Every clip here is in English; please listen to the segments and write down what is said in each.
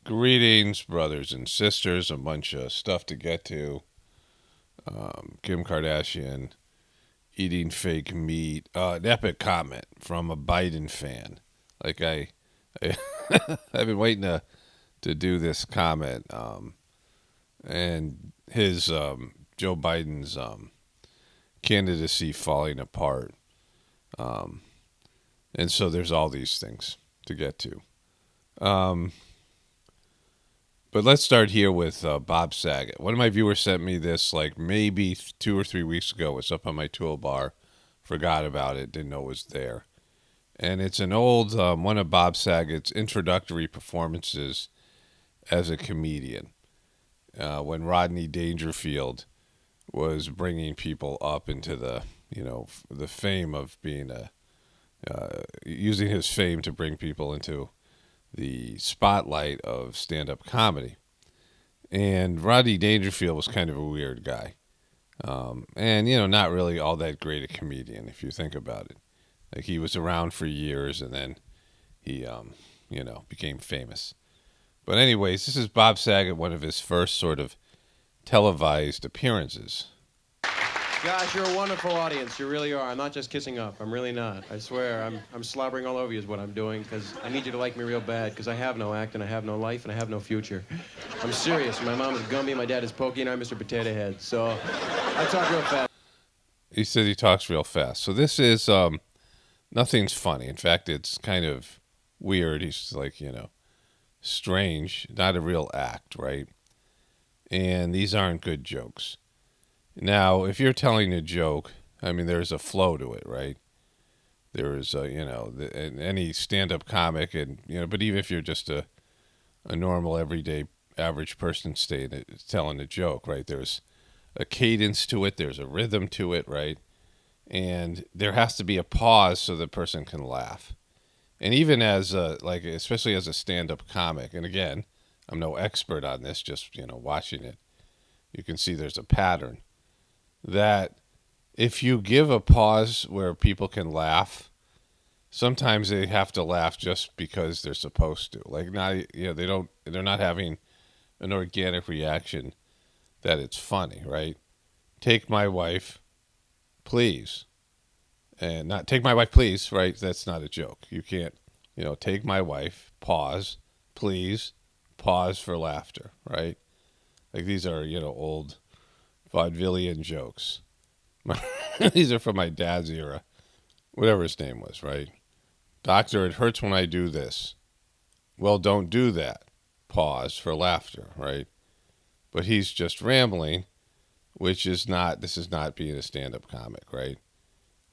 Greetings, brothers and sisters. A bunch of stuff to get to. Kim Kardashian eating fake meat. An epic comment from a Biden fan. Like I've been waiting to do this comment. And his Joe Biden's candidacy falling apart. And so there's all these things to get to. But let's start here with Bob Saget. One of my viewers sent me this like maybe 2 or 3 weeks ago. It was up on my toolbar. Forgot about it. Didn't know it was there. And it's an old, one of Bob Saget's introductory performances as a comedian. When Rodney Dangerfield was bringing people up into the, the fame of being using his fame to bring people into the spotlight of stand-up comedy. And Rodney Dangerfield was kind of a weird guy. And, not really all that great a comedian, if you think about it. Like, he was around for years, and then he, became famous. But anyways, this is Bob Saget, one of his first sort of televised appearances. Gosh, you're a wonderful audience. You really are. I'm not just kissing up. I'm really not. I swear. I'm slobbering all over you is what I'm doing, because I need you to like me real bad, because I have no act, and I have no life, and I have no future. I'm serious. My mom is Gumby, my dad is Pokey, and I'm Mr. Potato Head. So I talk real fast. He said he talks real fast. So this is, nothing's funny. In fact, it's kind of weird. He's like, strange. Not a real act, right? And these aren't good jokes. Now, if you're telling a joke, there's a flow to it, right? There is, any stand-up comic, and but even if you're just a normal, everyday, average person telling a joke, right? There's a cadence to it. There's a rhythm to it, right? And there has to be a pause so the person can laugh. And even as especially as a stand-up comic, and again, I'm no expert on this, just watching it, you can see there's a pattern. That if you give a pause where people can laugh, sometimes they have to laugh just because they're supposed to. Like, they're not having an organic reaction that it's funny, right? Take my wife, please. And not take my wife, please, right? That's not a joke. You can't, take my wife, pause, please, pause for laughter, right? Like, these are, old vaudevillian jokes. These are from my dad's era, whatever his name was, right? Doctor, it hurts when I do this. Well, don't do that. Pause for laughter, right? But he's just rambling, this is not being a stand-up comic, right?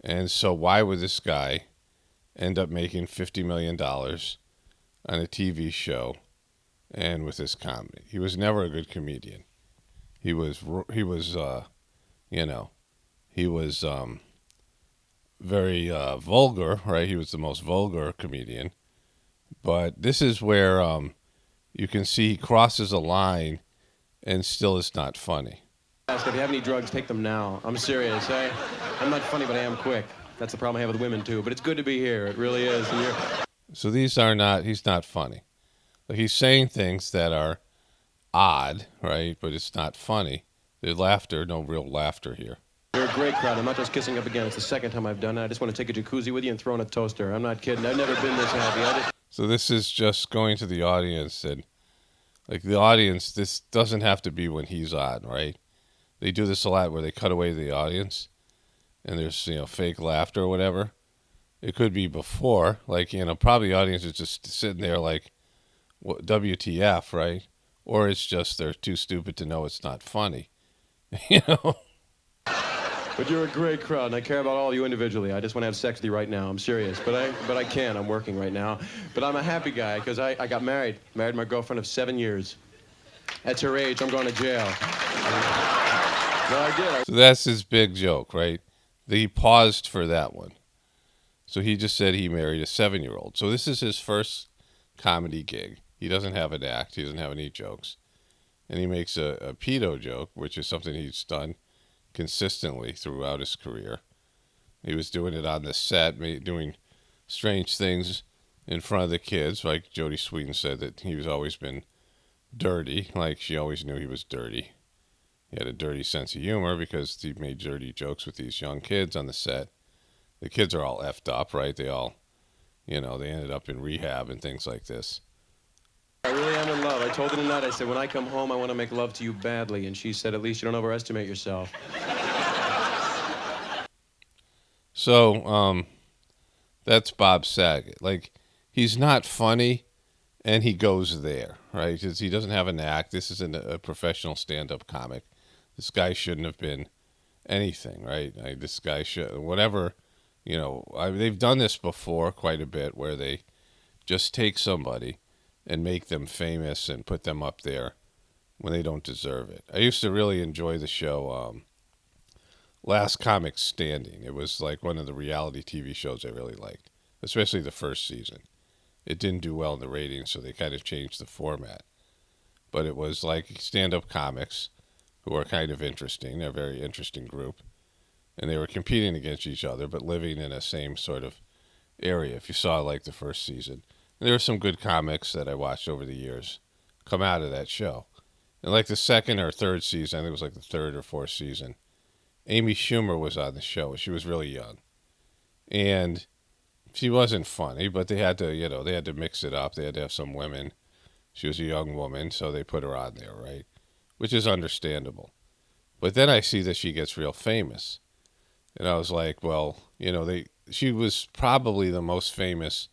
And so why would this guy end up making $50 million on a TV show and with his comedy? He was never a good comedian. He was very vulgar, right? He was the most vulgar comedian. But this is where you can see he crosses a line and still it's not funny. If you have any drugs, take them now. I'm serious. I'm not funny, but I am quick. That's the problem I have with women, too. But it's good to be here. It really is. So he's not funny. Like, he's saying things that are odd, right? But it's not funny. There's laughter, no real laughter here. You're a great crowd. I'm not just kissing up again. It's the second time I've done it. I just want to take a jacuzzi with you and throw in a toaster. I'm not kidding. I've never been this happy. So this is just going to the audience, and like the audience, this doesn't have to be when he's on, right? They do this a lot where they cut away the audience and there's, fake laughter or whatever. It could be before, like, probably the audience is just sitting there like, what, WTF, right? Or it's just they're too stupid to know it's not funny, But you're a great crowd, and I care about all of you individually. I just want to have sex with you right now. I'm serious, but I can't. I'm working right now. But I'm a happy guy because I got married. Married my girlfriend of 7 years. At her age, I'm going to jail. No, I did. So that's his big joke, right? He paused for that one. So he just said he married a 7-year-old. So this is his first comedy gig. He doesn't have an act. He doesn't have any jokes. And he makes a pedo joke, which is something he's done consistently throughout his career. He was doing it on the set, doing strange things in front of the kids. Like Jodie Sweetin said that he was always been dirty, like she always knew he was dirty. He had a dirty sense of humor because he made dirty jokes with these young kids on the set. The kids are all effed up, right? They all, they ended up in rehab and things like this. I really am in love. I told her tonight, I said, when I come home, I want to make love to you badly. And she said, at least you don't overestimate yourself. So, that's Bob Saget. Like, he's not funny, and he goes there, right? Because he doesn't have an act. This isn't a professional stand-up comic. This guy shouldn't have been anything, right? This guy should, whatever, they've done this before quite a bit where they just take somebody and make them famous and put them up there when they don't deserve it. I used to really enjoy the show Last Comic Standing. It was like one of the reality TV shows I really liked, especially the first season. It didn't do well in the ratings, so they kind of changed the format. But it was like stand-up comics who are kind of interesting. They're a very interesting group. And they were competing against each other, but living in a same sort of area. If you saw like the first season, there were some good comics that I watched over the years come out of that show. And like the second or third season, I think it was like the third or fourth season, Amy Schumer was on the show. She was really young. And she wasn't funny, but they had to, they had to mix it up. They had to have some women. She was a young woman, so they put her on there, right? Which is understandable. But then I see that she gets real famous. And I was like, well, she was probably the most famous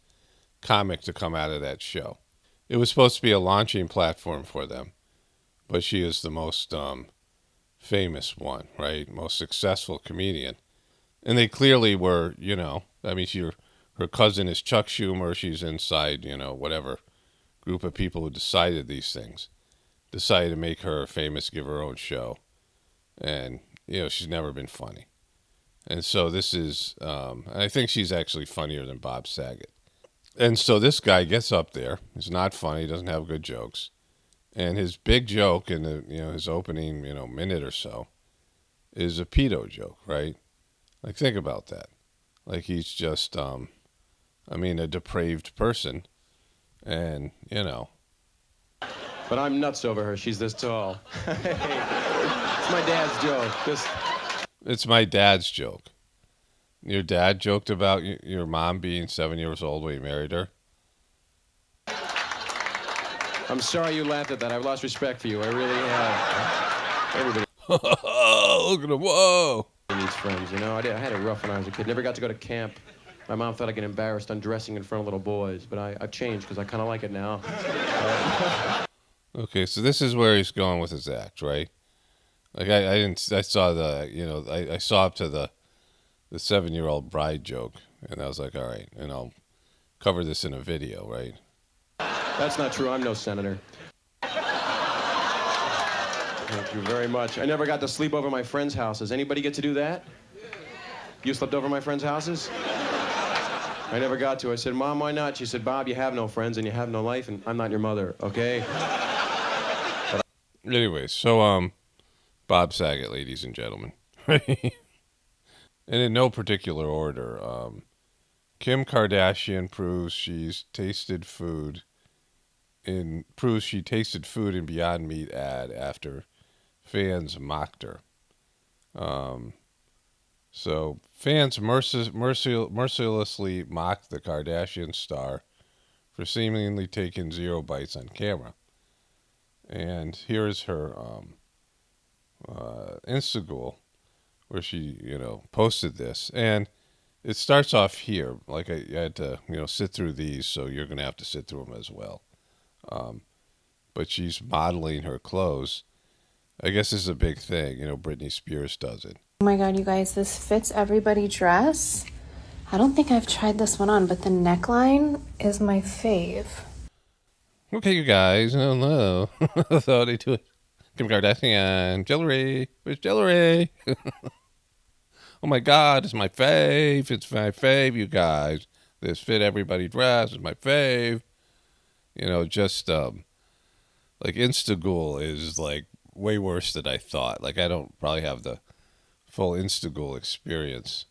comic to come out of that show. It was supposed to be a launching platform for them, but she is the most famous one, right? Most successful comedian. And they clearly were, her cousin is Chuck Schumer. She's inside, whatever group of people who decided these things. Decided to make her famous, give her own show. And, she's never been funny. And so this is, I think she's actually funnier than Bob Saget. And so this guy gets up there. He's not funny. Doesn't have good jokes. And his big joke in the, his opening, minute or so is a pedo joke, right? Like, think about that. Like, he's just, a depraved person. And, But I'm nuts over her. She's this tall. It's my dad's joke. It's my dad's joke. Your dad joked about your mom being 7 years old when you married her? I'm sorry you laughed at that. I've lost respect for you. I really have. Everybody Look at him. Whoa. needs friends, I had it rough when I was a kid. Never got to go to camp. My mom thought I'd get embarrassed undressing in front of little boys, but I've changed because I kind of like it now. Okay, so this is where he's going with his act, right? Like I saw I saw up to the 7-year-old bride joke, and I was like, all right, and I'll cover this in a video, right? That's not true. I'm no senator. Thank you very much. I never got to sleep over my friends' houses. Anybody get to do that? You slept over my friends' houses? I never got to. I said, Mom, why not? She said, Bob, you have no friends and you have no life, and I'm not your mother, okay? Anyway, so Bob Saget, ladies and gentlemen. And in no particular order, Kim Kardashian proves she tasted food in Beyond Meat ad after fans mocked her. So fans mercilessly mocked the Kardashian star for seemingly taking 0 bites on camera. And here's her Instagram, where she, posted this. And it starts off here. Like I had to, sit through these, so you're going to have to sit through them as well. But she's modeling her clothes. I guess this is a big thing. Britney Spears does it. Oh my God, you guys, this fits everybody dress. I don't think I've tried this one on, but the neckline is my fave. Okay, you guys. Oh, no. So they do it. Kim Kardashian. Jewelry. Where's jewelry? Oh, my God. It's my fave. It's my fave, you guys. This fit everybody dress. It's my fave. Just, like, Instagool is, like, way worse than I thought. Like, I don't probably have the full Instagool experience.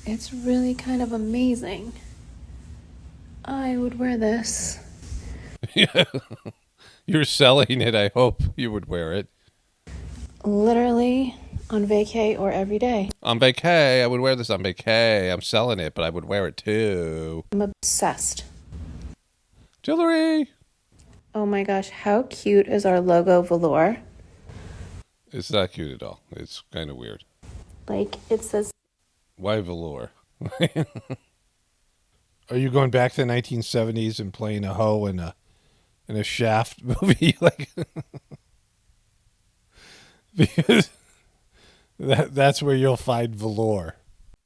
It's really kind of amazing. I would wear this. You're selling it. I hope you would wear it. Literally on vacay or every day. On vacay, I would wear this on vacay. I'm selling it, but I would wear it too. I'm obsessed. Jewelry. Oh my gosh, how cute is our logo velour? It's not cute at all. It's kind of weird. Like, it says... Why velour? Are you going back to the 1970s and playing a hoe in a Shaft movie? Like, because that's where you'll find velour.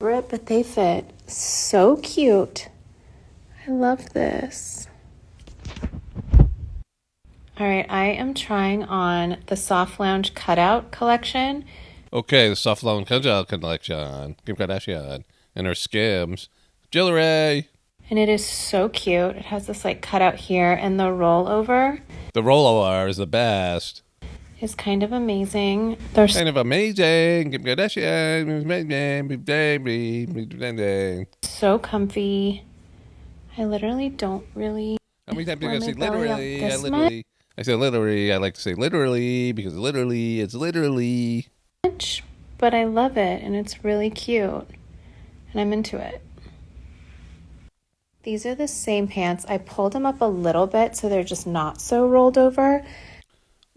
But they fit so cute. I love this. All right, I am trying on the Soft Lounge Cutout collection. Okay, the Soft Lounge Cutout collection. Kim Kardashian and her Skims. Jewelry. And it is so cute. It has this like cutout here, and the rollover. The rollover is the best. Is kind of amazing. They're kind of amazing. Kim Kardashian. Amazing. So comfy. I literally don't really. How many times do you say literally? I say literally. I like to say literally because literally it's literally. But I love it, and it's really cute, and I'm into it. These are the same pants. I pulled them up a little bit so they're just not so rolled over.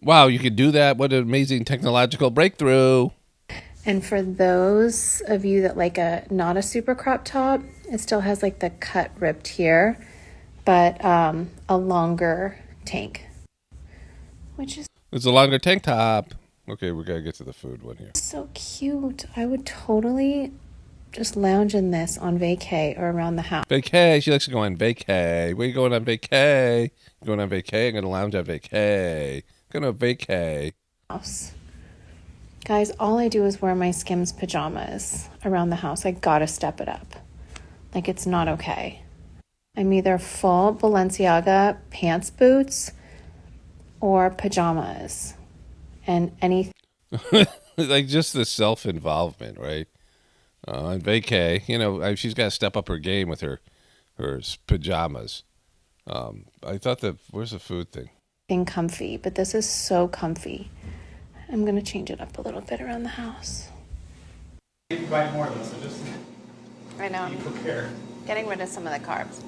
Wow, you could do that. What an amazing technological breakthrough. And for those of you that like not a super crop top, it still has like the cut ripped here, but a longer tank, which is... It's a longer tank top. Okay, we gotta get to the food one here. So cute. I would totally just lounge in this on vacay or around the house. Vacay. She likes to go on vacay. Where you going on vacay? You going on vacay? I'm going to lounge on vacay. Going on vacay. House. Guys, all I do is wear my Skims pajamas around the house. I gotta step it up. Like, it's not okay. I'm either full Balenciaga pants boots or pajamas. And anything. Like, just the self-involvement, right? On vacay, you know, she's got to step up her game with her pajamas. I thought where's the food thing? Being comfy, but this is so comfy. I'm going to change it up a little bit around the house. If you buy more of those, so just I know. be prepared. Getting rid of some of the carbs.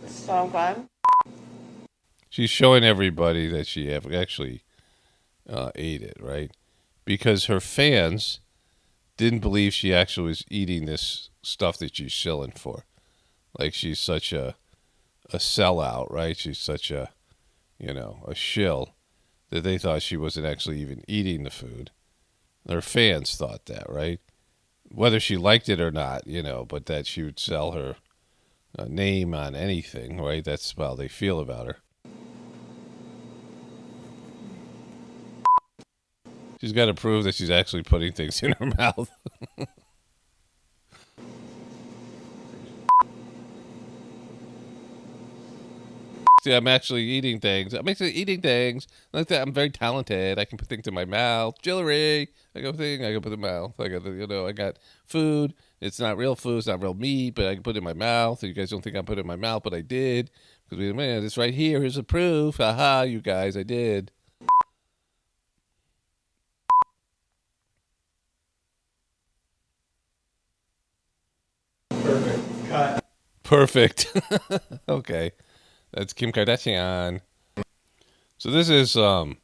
So good. She's showing everybody that she actually ate it, right? Because her fans didn't believe she actually was eating this stuff that she's shilling for. Like, she's such a sellout, right? She's such a shill that they thought she wasn't actually even eating the food. Her fans thought that, right? Whether she liked it or not, but that she would sell her name on anything, right? That's how they feel about her. She's got to prove that she's actually putting things in her mouth. See, I'm actually eating things. I'm actually eating things. Like that, I'm very talented. I can put things in my mouth. Jewelry. I go put in my mouth. I got food. It's not real food. It's not real meat, but I can put it in my mouth. You guys don't think I put it in my mouth, but I did. Because, man, it's right here. Here's the proof. Aha, you guys, I did. Perfect. Cut. Perfect. Okay. That's Kim Kardashian. So this is Lamar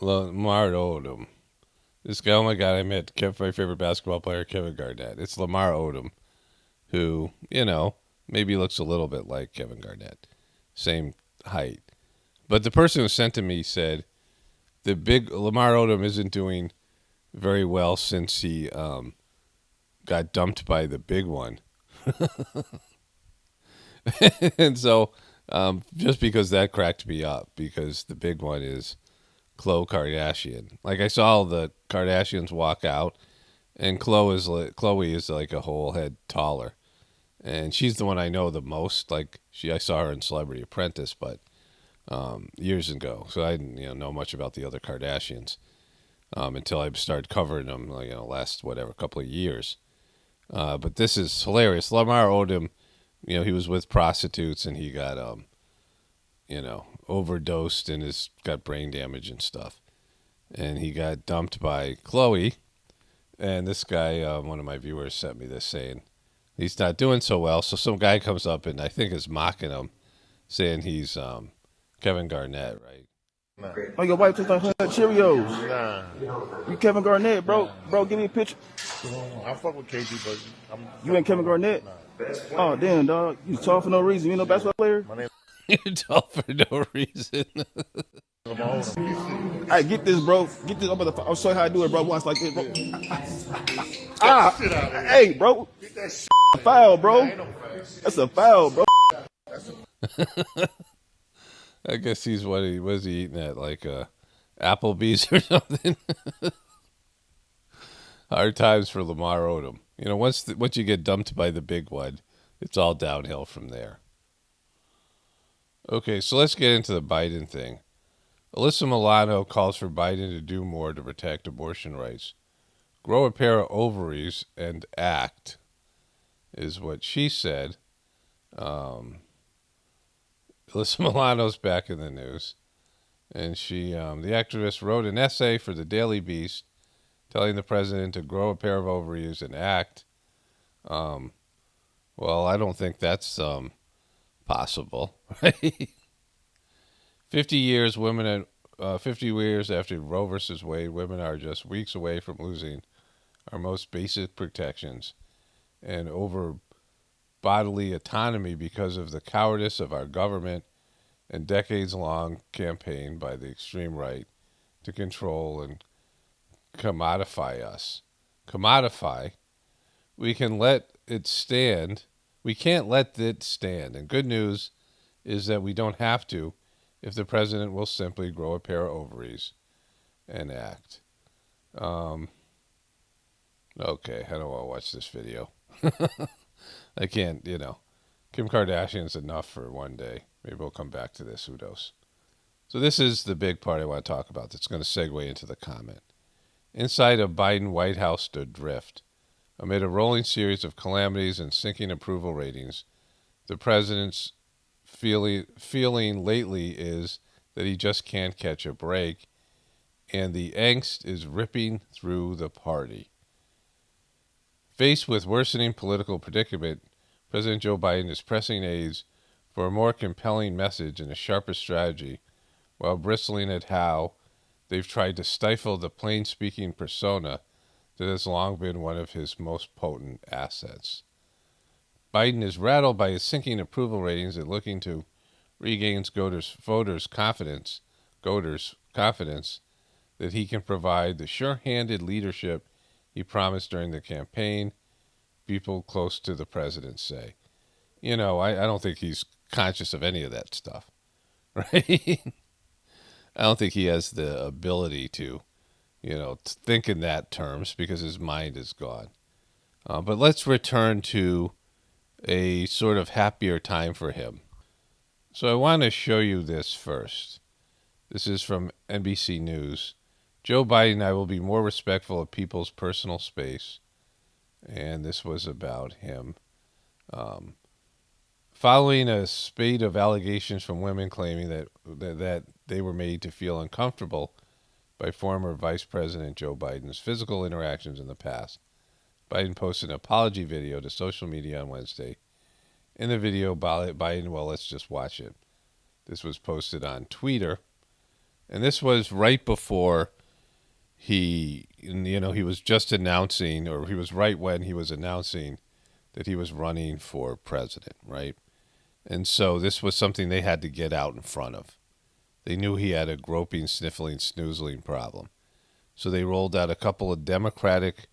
Odom. This guy, oh my God, I met my favorite basketball player, Kevin Garnett. It's Lamar Odom, who, maybe looks a little bit like Kevin Garnett. Same height. But the person who sent to me said the big Lamar Odom isn't doing very well since he got dumped by the big one. And so just because that cracked me up, because the big one is Khloe Kardashian. Like, I saw the Kardashians walk out, and Khloe is like a whole head taller, and she's the one I know the most. Like, I saw her in Celebrity Apprentice, but years ago, so I didn't know much about the other Kardashians until I started covering them, last couple of years. But this is hilarious. Lamar Odom, he was with prostitutes and he got, overdosed and has got brain damage and stuff. And he got dumped by Chloe. And this guy, one of my viewers sent me this saying he's not doing so well. So some guy comes up and I think is mocking him, saying he's Kevin Garnett, right? Oh, your wife tastes like her Cheerios. Nah. You Kevin Garnett, bro. Bro, give me a picture. I fuck with KG, but you ain't Kevin Garnett? Nah. Oh, damn, dog. You tall for no reason. You ain't no basketball player? My name You're tall for no reason. Hey, get this, bro. Get this. I'll show you how I do it, bro. Once like this, bro. Hey, bro. Get that shit. A foul, bro. That's a foul, bro. I guess he's was he eating at, like Applebee's or something? Hard times for Lamar Odom. Once you get dumped by the big one, it's all downhill from there. Okay, so let's get into the Biden thing. Alyssa Milano calls for Biden to do more to protect abortion rights. Grow a pair of ovaries and act, is what she said. Alyssa Milano's back in the news. And the activist wrote an essay for the Daily Beast telling the president to grow a pair of ovaries and act. Well, I don't think that's possible, right? 50 years after Roe versus Wade, women are just weeks away from losing our most basic protections and over bodily autonomy because of the cowardice of our government and decades-long campaign by the extreme right to control and commodify us. Commodify. We can let it stand. We can't let it stand. And good news is that we don't have to if the president will simply grow a pair of ovaries and act. Okay, I don't want to watch this video. I can't, Kim Kardashian's enough for one day. Maybe we'll come back to this. Who knows? So this is the big part I want to talk about that's going to segue into the comment. Inside a Biden White House stood drift. Amid a rolling series of calamities and sinking approval ratings, the president's feeling lately is that he just can't catch a break, and the angst is ripping through the party. Faced with worsening political predicament, President Joe Biden is pressing aides for a more compelling message and a sharper strategy, while bristling at how they've tried to stifle the plain-speaking persona that has long been one of his most potent assets. Biden is rattled by his sinking approval ratings and looking to regain voters' confidence that he can provide the sure-handed leadership he promised during the campaign, people close to the president say. I don't think he's conscious of any of that stuff, right? I don't think he has the ability to, think in that terms because his mind is gone. But let's return to a sort of happier time for him. So I want to show you this first. This is from NBC News. Joe Biden, I will be more respectful of people's personal space. And this was about him. Following a spate of allegations from women claiming that they were made to feel uncomfortable by former Vice President Joe Biden's physical interactions in the past, Biden posted an apology video to social media on Wednesday. In the video, Biden, well, let's just watch it. This was posted on Twitter. And this was right before he was just announcing, or he was right when he was announcing that he was running for president, right? And so this was something they had to get out in front of. They knew he had a groping, sniffling, snoozling problem. So they rolled out a couple of Democratic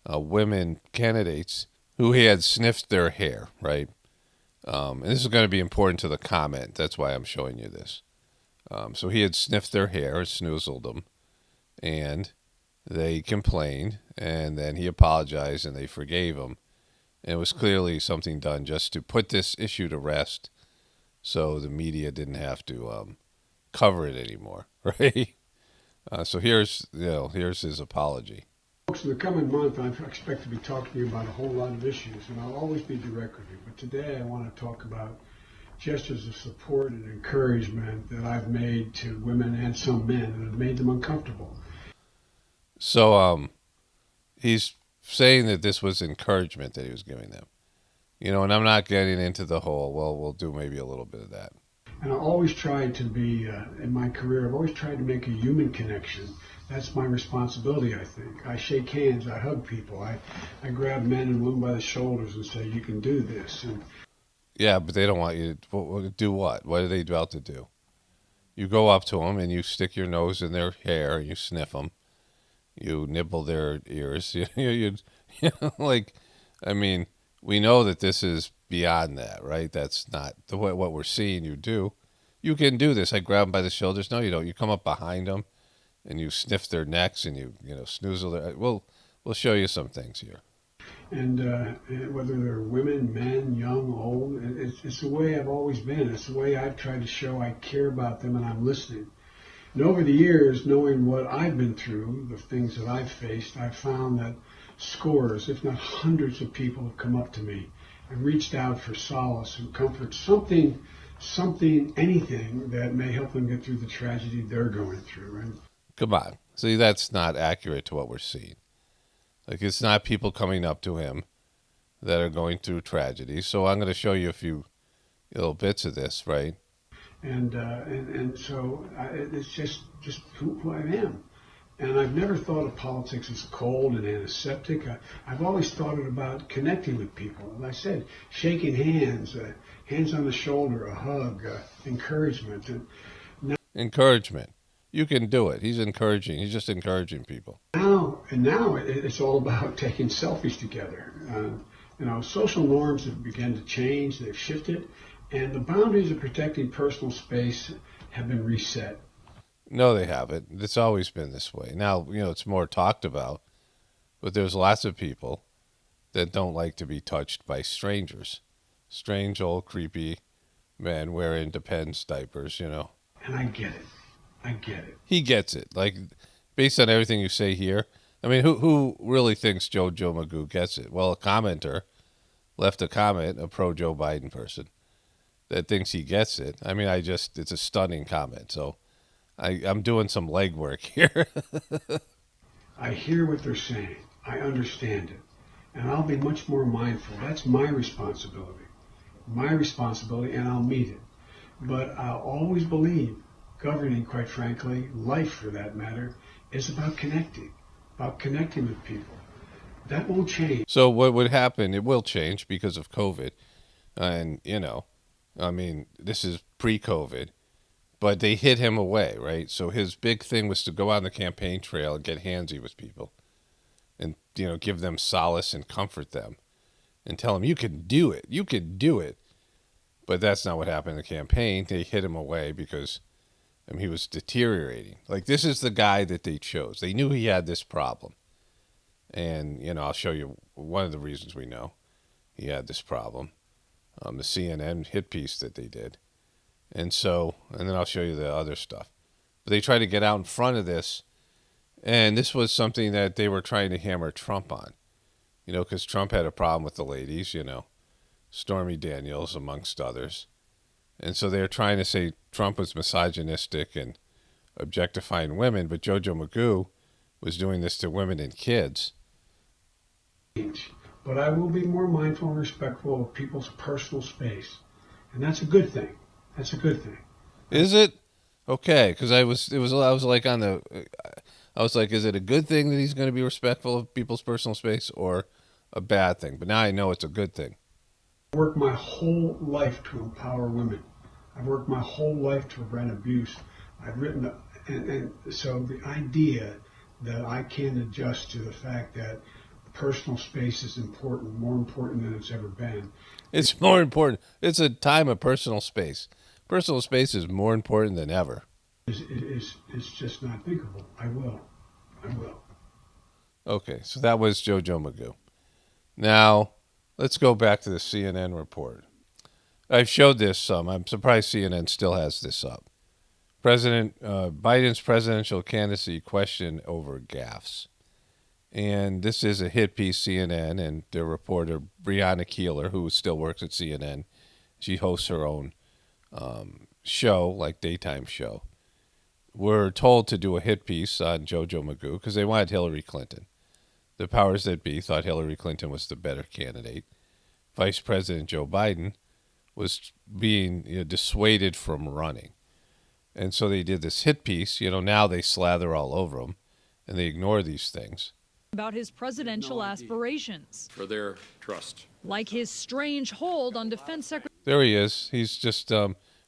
women candidates who he had sniffed their hair, right? And this is going to be important to the comment. That's why I'm showing you this. So he had sniffed their hair, snoozled them, and they complained, and then he apologized, and they forgave him. And it was clearly something done just to put this issue to rest so the media didn't have to cover it anymore, right? So here's his apology. In the coming month, I expect to be talking to you about a whole lot of issues, and I'll always be direct with you. But today I want to talk about gestures of support and encouragement that I've made to women and some men and have made them uncomfortable. So he's saying that this was encouragement that he was giving them. And I'm not getting into the whole, well, we'll do maybe a little bit of that. And I always tried to be, in my career, I've always tried to make a human connection. That's my responsibility, I think. I shake hands, I hug people, I grab men and women by the shoulders and say, you can do this. And yeah, but they don't want you to do what? What are they about to do? You go up to them and you stick your nose in their hair, you sniff them, you nibble their ears. We know that this is beyond that, right? That's not what we're seeing you do. You can do this. I grab them by the shoulders. No, you don't. You come up behind them and you sniff their necks and you snoozle their. We'll show you some things here. And whether they're women, men, young, old, it's the way I've always been. It's the way I've tried to show I care about them and I'm listening. And over the years, knowing what I've been through, the things that I've faced, I've found that scores, if not hundreds of people have come up to me and reached out for solace and comfort, something, anything that may help them get through the tragedy they're going through. And come on. See, that's not accurate to what we're seeing. Like, it's not people coming up to him that are going through tragedy. So I'm going to show you a few little bits of this, right? And so it's just who I am. And I've never thought of politics as cold and antiseptic. I've always thought it about connecting with people. As I said, shaking hands, hands on the shoulder, a hug, encouragement. Encouragement. You can do it. He's encouraging. He's just encouraging people. Now it's all about taking selfies together. Social norms have begun to change. They've shifted. And the boundaries of protecting personal space have been reset. No, they haven't. It's always been this way. Now, it's more talked about, but there's lots of people that don't like to be touched by strangers. Strange, old, creepy men wearing Depends diapers, And I get it. He gets it. Like, based on everything you say here, who really thinks JoJo Magoo gets it? Well, a commenter left a comment, a pro-Joe Biden person, that thinks he gets it. It's a stunning comment, so I'm doing some legwork here. I hear what they're saying. I understand it. And I'll be much more mindful. That's my responsibility. And I'll meet it. But I'll always believe governing, quite frankly, life for that matter, is about connecting with people. That won't change. So what would happen, it will change because of COVID. And, this is pre-COVID. But they hid him away, right? So his big thing was to go on the campaign trail and get handsy with people and, give them solace and comfort them and tell them, you can do it. You can do it. But that's not what happened in the campaign. They hid him away because he was deteriorating. Like, this is the guy that they chose. They knew he had this problem. And, I'll show you one of the reasons we know he had this problem. The CNN hit piece that they did. And then I'll show you the other stuff. But they tried to get out in front of this. And this was something that they were trying to hammer Trump on. Because Trump had a problem with the ladies, Stormy Daniels, amongst others. And so they were trying to say Trump was misogynistic and objectifying women. But JoJo Magoo was doing this to women and kids. But I will be more mindful and respectful of people's personal space. And that's a good thing. Is it? Okay, because I was like, is it a good thing that he's going to be respectful of people's personal space or a bad thing? But now I know it's a good thing. I've worked my whole life to empower women. I've worked my whole life to prevent abuse. I've written, and so the idea that I can adjust to the fact that personal space is important, more important than it's ever been. It's more important. It's a time of personal space. Personal space is more important than ever. It's just not thinkable. I will. Okay, so that was JoJo Magoo. Now, let's go back to the CNN report. I've showed this some. I'm surprised CNN still has this up. President Biden's presidential candidacy question over gaffes. And this is a hit piece, CNN, and their reporter, Brianna Keeler, who still works at CNN, she hosts her own show, like daytime show. Were told to do a hit piece on JoJo Magoo because they wanted Hillary Clinton. The powers that be thought Hillary Clinton was the better candidate. Vice President Joe Biden was being dissuaded from running. And so they did this hit piece. Now they slather all over him, and they ignore these things. About his presidential aspirations. For their trust. Like his strange hold on Defense Secretary. There he is. He's just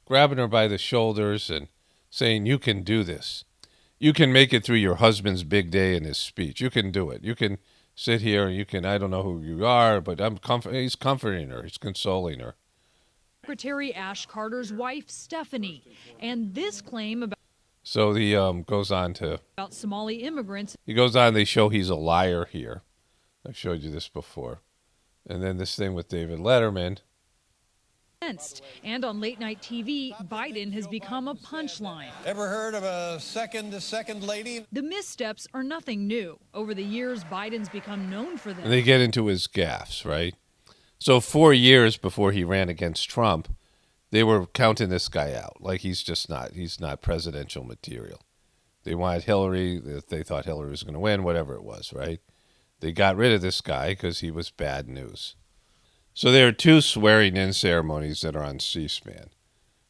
grabbing her by the shoulders and saying, you can do this. You can make it through your husband's big day in his speech. You can do it. You can sit here and you can, I don't know who you are, but he's comforting her. He's consoling her. Secretary Ash Carter's wife, Stephanie. And this claim about... So he goes on to... about Somali immigrants. He goes on, they show he's a liar here. I've showed you this before. And then this thing with David Letterman. And on late night TV, Biden has become a punchline. Ever heard of a second lady? The missteps are nothing new. Over the years, Biden's become known for them. And they get into his gaffes, right? So 4 years before he ran against Trump, they were counting this guy out. Like he's not presidential material. They wanted Hillary. They thought Hillary was going to win, whatever it was, right? They got rid of this guy because he was bad news. So there are two swearing-in ceremonies that are on C-SPAN.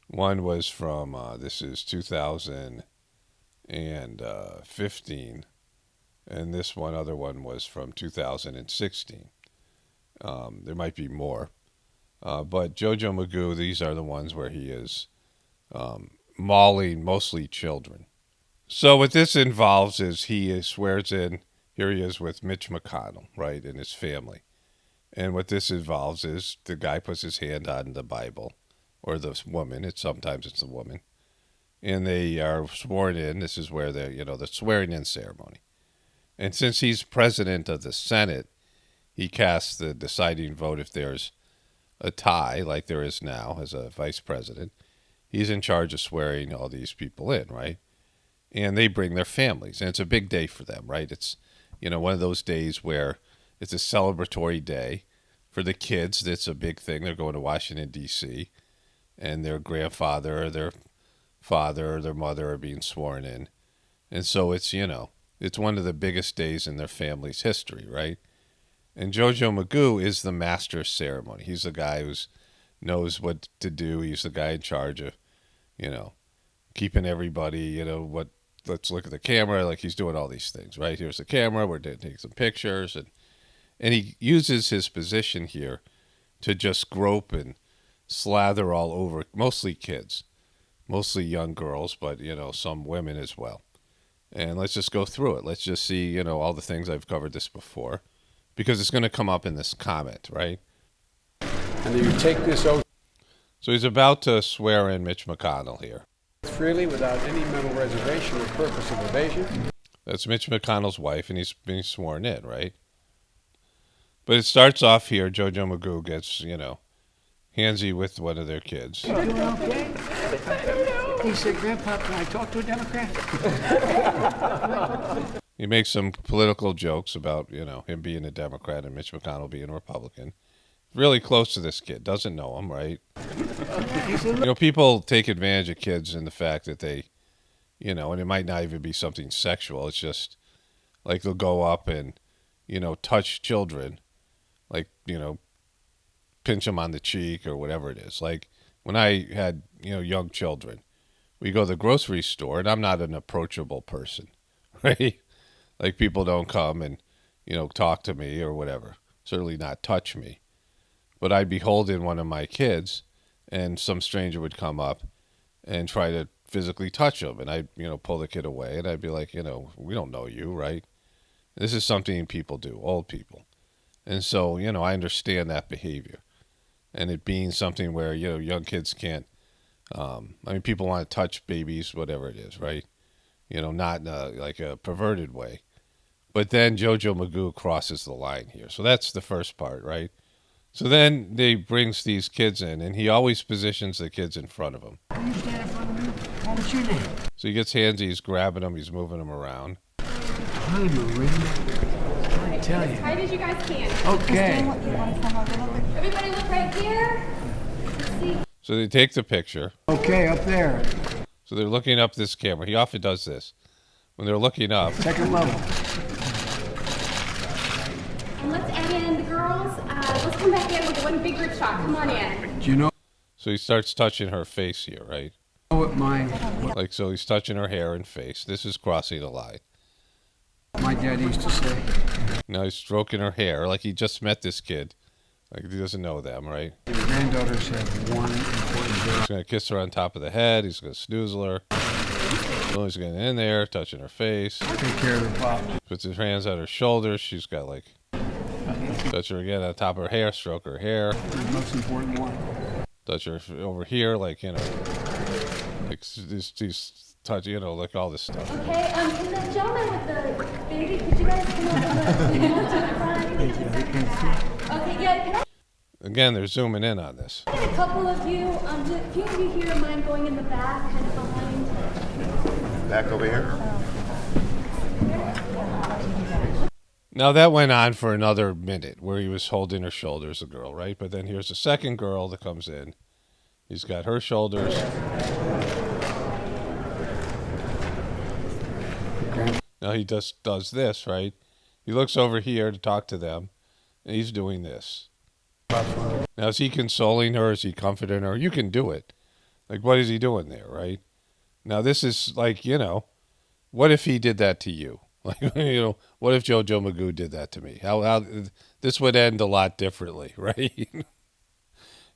One was from, this is 2015, and this other one was from 2016. There might be more. But JoJo Magoo, these are the ones where he is mauling mostly children. So what this involves is he swears in, here he is with Mitch McConnell, right, and his family. And what this involves is the guy puts his hand on the Bible, or the woman. Sometimes it's the woman, and they are sworn in. This is where the swearing-in ceremony. And since he's president of the Senate, he casts the deciding vote if there's a tie, like there is now as a vice president. He's in charge of swearing all these people in, right? And they bring their families, and it's a big day for them, right? It's one of those days where it's a celebratory day for the kids. That's a big thing. They're going to Washington, D.C., and their grandfather, their father, their mother are being sworn in. And so it's one of the biggest days in their family's history, right? And JoJo Magoo is the master of ceremony. He's the guy who knows what to do. He's the guy in charge of, keeping everybody, let's look at the camera, like he's doing all these things, right? Here's the camera. We're taking some pictures, and he uses his position here to just grope and slather all over, mostly kids, mostly young girls, but, some women as well. And let's just go through it. Let's just see, all the things. I've covered this before because it's going to come up in this comment, right? And you take this oath. So he's about to swear in Mitch McConnell here. Freely without any mental reservation or purpose of evasion. That's Mitch McConnell's wife, and he's being sworn in, right? But it starts off here. JoJo Magoo gets, handsy with one of their kids. You doing okay? He said, Grandpa, can I talk to a Democrat? He makes some political jokes about, him being a Democrat and Mitch McConnell being a Republican. Really close to this kid. Doesn't know him, right? People take advantage of kids in the fact that they, and it might not even be something sexual. It's just like they'll go up and, touch children. Like, pinch them on the cheek or whatever it is. Like when I had, young children, we go to the grocery store, and I'm not an approachable person, right? Like people don't come and, talk to me or whatever. Certainly not touch me. But I'd be holding one of my kids, and some stranger would come up and try to physically touch him. And I'd, pull the kid away, and I'd be like, we don't know you, right? This is something people do, old people. And so, I understand that behavior. And it being something where, young kids can't, people want to touch babies, whatever it is, right? Not in like a perverted way. But then JoJo Magoo crosses the line here. So that's the first part, right? So then they brings these kids in, and he always positions the kids in front of him. You stand in front of me. What's your name? So he gets handsy, he's grabbing them, he's moving them around. Hi, Marie. tell you. Tight as you guys can. Okay. Everybody look right here. Let's see. So they take the picture. Okay, up there. So they're looking up this camera. He often does this. When they're looking up. Second level. And let's add in the girls. Let's come back in with one big group shot. Come on in. Do you know So he starts touching her face here, right? what Like, so he's touching her hair and face. This is crossing the line. my dad used to say? Now he's stroking her hair like he just met this kid. Like he doesn't know them, right? Your granddaughters have one important He's job. going to kiss her on top of the head. He's going to snoozle her. So he's getting in there, touching her face. Take care of the pop. Puts his hands on her shoulders. She's got like, touch her again on top of her hair, stroke her hair. The most important one. Touch her over here, like, you know, like these touch, you know, like all this stuff. Okay, can the gentleman with the baby, could you guys come over to the front? Okay, yeah, can I Again, they're zooming in on this. get a couple of you, do a few of you here mind going in the back, kind of behind? Back over here. Now that went on for another minute where he was holding her shoulders, the girl, right? But then here's a second girl that comes in. He's got her shoulders. Now he just does this, right? He looks over here to talk to them, and he's doing this. Now, is he consoling her? Is he comforting her? You can do it. Like, what is he doing there, right? Now, this is like, you know, what if he did that to you? Like, you know, what if JoJo Magoo did that to me? How this would end a lot differently, right? You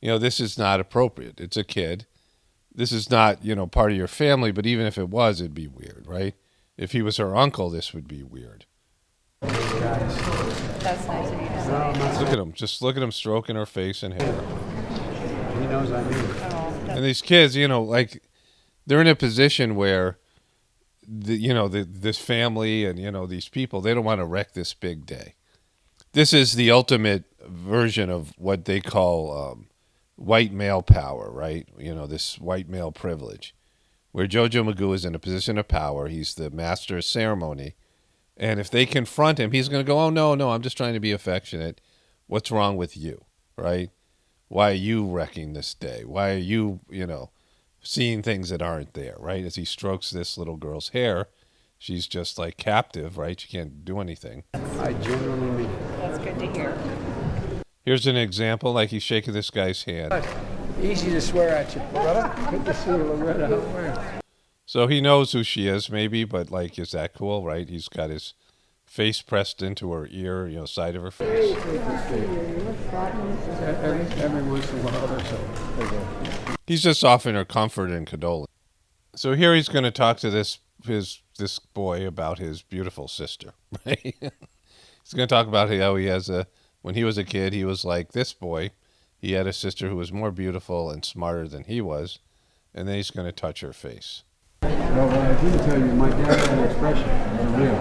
know, this is not appropriate. It's a kid. This is not, you know, part of your family, but even if it was, it'd be weird, right? If he was her uncle, this would be weird. That's nice of you to say. Look at him. Just look at him stroking her face and hair. He knows I mean. And these kids, you know, like, they're in a position where, this family and, you know, these people, they don't want to wreck this big day. This is the ultimate version of what they call white male power, right? You know, this white male privilege, where JoJo Magoo is in a position of power. He's the master of ceremony. And if they confront him, he's going to go, oh, no, I'm just trying to be affectionate. What's wrong with you, right? Why are you wrecking this day? Why are you, you know, seeing things that aren't there, right? As he strokes this little girl's hair, she's just like captive, right? She can't do anything. I genuinely mean it. That's good to hear. Here's an example, like he's shaking this guy's hand. Easy to swear at you. Loretta? Good to see you, Loretta. How are you? So he knows who she is, maybe, but like, is that cool, right? He's got his face pressed into her ear, you know, side of her face. Every once in a while or so. He's just offering her comfort and condolence. So here he's going to talk to this boy about his beautiful sister, right? He's going to talk about how he has when he was a kid, he was like this boy. He had a sister who was more beautiful and smarter than he was, and then he's going to touch her face. Well, I didn't tell you, my dad had an expression, for real.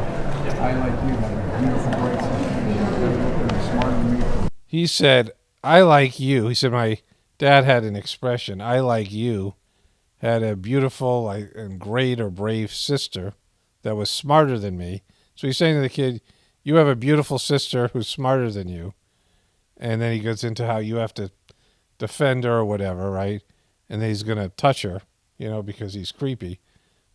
I like you, like a beautiful, bright sister. Smarter than me. He said, I like you. He said, my dad had an expression, I like you, had a beautiful and great or brave sister that was smarter than me. So he's saying to the kid, you have a beautiful sister who's smarter than you. And then he goes into how you have to defend her or whatever, right? And then he's going to touch her, you know, because he's creepy.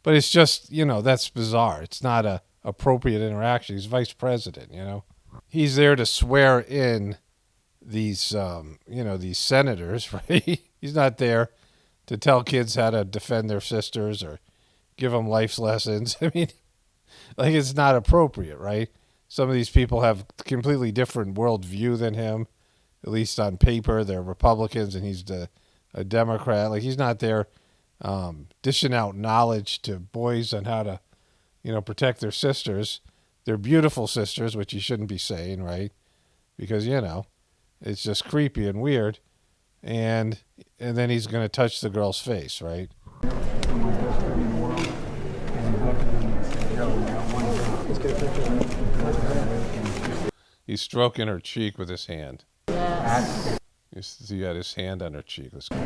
But it's just, you know, that's bizarre. It's not a appropriate interaction. He's vice president, you know. He's there to swear in these, these senators, right? He's not there to tell kids how to defend their sisters or give them life lessons. I mean, like, it's not appropriate, right? Some of these people have completely different worldview than him, at least on paper. They're Republicans and he's a Democrat. Like, he's not there dishing out knowledge to boys on how to, you know, protect their sisters, their beautiful sisters, which you shouldn't be saying, right? Because, you know, it's just creepy and weird. And then he's going to touch the girl's face, right? He's stroking her cheek with his hand. Yes. He got his hand on her cheek. Let's go.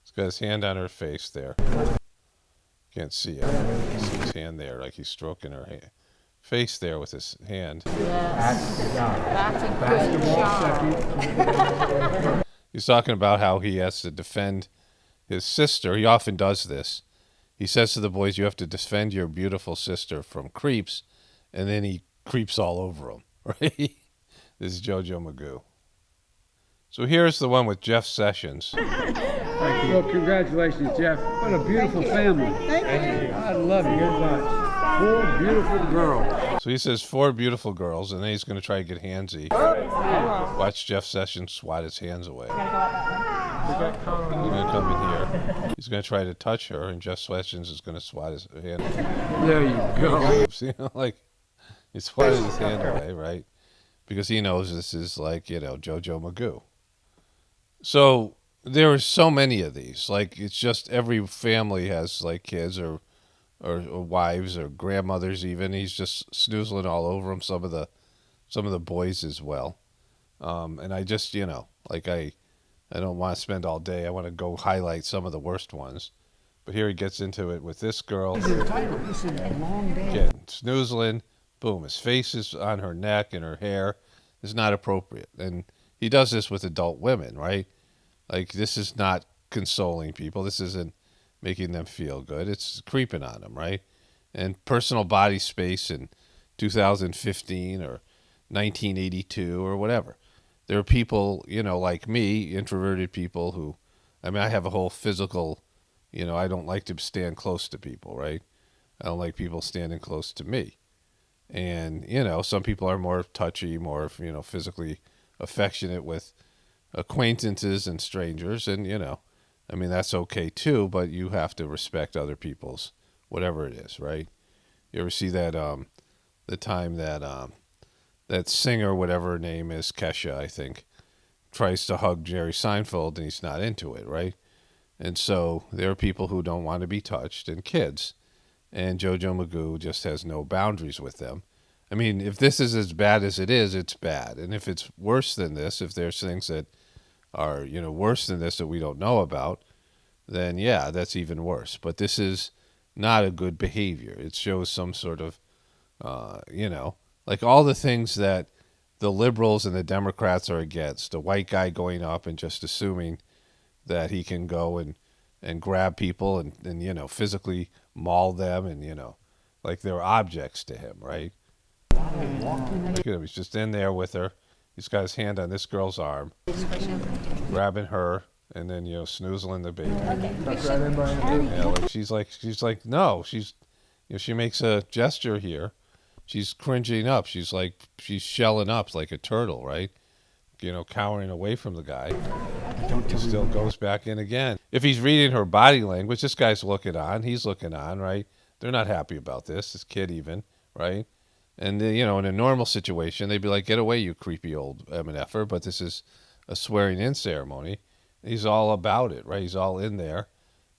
He's got his hand on her face there. Can't see it. You see his hand there, like he's stroking her face there with his hand. Yes. That's a good shot. He's talking about how he has to defend his sister. He often does this. He says to the boys, you have to defend your beautiful sister from creeps, and then he creeps all over them, right? This is JoJo Magoo. So here's the one with Jeff Sessions. Well, congratulations, Jeff. What a beautiful family. Thank you. I love you. Good much. 4 beautiful girls. So he says 4 beautiful girls, and then he's going to try to get handsy. Watch Jeff Sessions swat his hands away. He's going to come in here. He's going to try to touch her, and Jeff Sessions is going to swat his hand away. There you go. You know, like, he swatted his hand away, right? Because he knows this is like, you know, JoJo Magoo. So there are so many of these. Like, it's just every family has like kids or wives or grandmothers even. He's just snoozling all over them. Some of the boys as well. And I just, you know, like I don't want to spend all day. I want to go highlight some of the worst ones. But here he gets into it with this girl. Again, snoozling. Boom, his face is on her neck and her hair is not appropriate. And he does this with adult women, right? Like, this is not consoling people. This isn't making them feel good. It's creeping on them, right? And personal body space in 2015 or 1982 or whatever. There are people, you know, like me, introverted people who, I mean, I have a whole physical, you know, I don't like to stand close to people, right? I don't like people standing close to me. And, you know, some people are more touchy, more, you know, physically affectionate with acquaintances and strangers. And, you know, I mean, that's okay too, but you have to respect other people's, whatever it is, right? You ever see that, the time that, that singer, whatever her name is, Kesha, I think, tries to hug Jerry Seinfeld and he's not into it, right? And so there are people who don't want to be touched, and kids. And JoJo Magoo just has no boundaries with them. I mean, if this is as bad as it is, it's bad. And if it's worse than this, if there's things that are, you know, worse than this that we don't know about, then yeah, that's even worse. But this is not a good behavior. It shows some sort of, you know, like all the things that the liberals and the Democrats are against. A white guy going up and just assuming that he can go and grab people and, you know, physically maul them and, you know, like they're objects to him, right? Look at him. He's just in there with her. He's got his hand on this girl's arm, grabbing her, and then, you know, snoozling the baby. Yeah, like she's like, no. She's, you know, she makes a gesture here. She's cringing up. She's shelling up like a turtle, right? You know, cowering away from the guy. He still goes back in again. If he's reading her body language, this guy's looking on. He's looking on, right? They're not happy about this kid even, right? And, you know, in a normal situation, they'd be like, get away, you creepy old MNFer. But this is a swearing-in ceremony. He's all about it, right? He's all in there.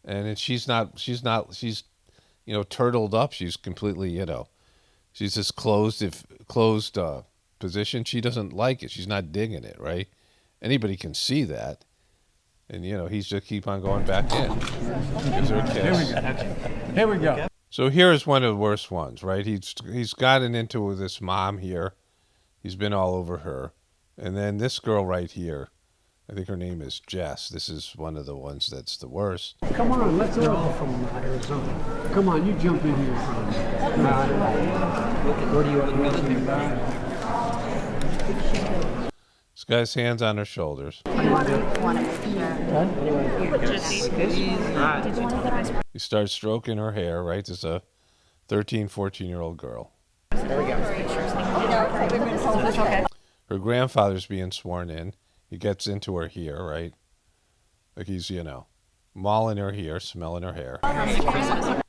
And she's, you know, turtled up. She's completely, you know, she's this closed position. She doesn't like it. She's not digging it, right? Anybody can see that. And, you know, he's just keep on going back in. Gives her a kiss. Here we go. So here's one of the worst ones, right? He's gotten into this mom here. He's been all over her. And then this girl right here, I think her name is Jess. This is one of the ones that's the worst. Come on, let's all from Arizona. Come on, you jump in here from. Where do you want to go? This guy's hands on her shoulders. He starts stroking her hair, right? This is a 13, 14-year-old girl. Her grandfather's being sworn in. He gets into her here, right? Like he's, you know, mauling her here, smelling her hair. He's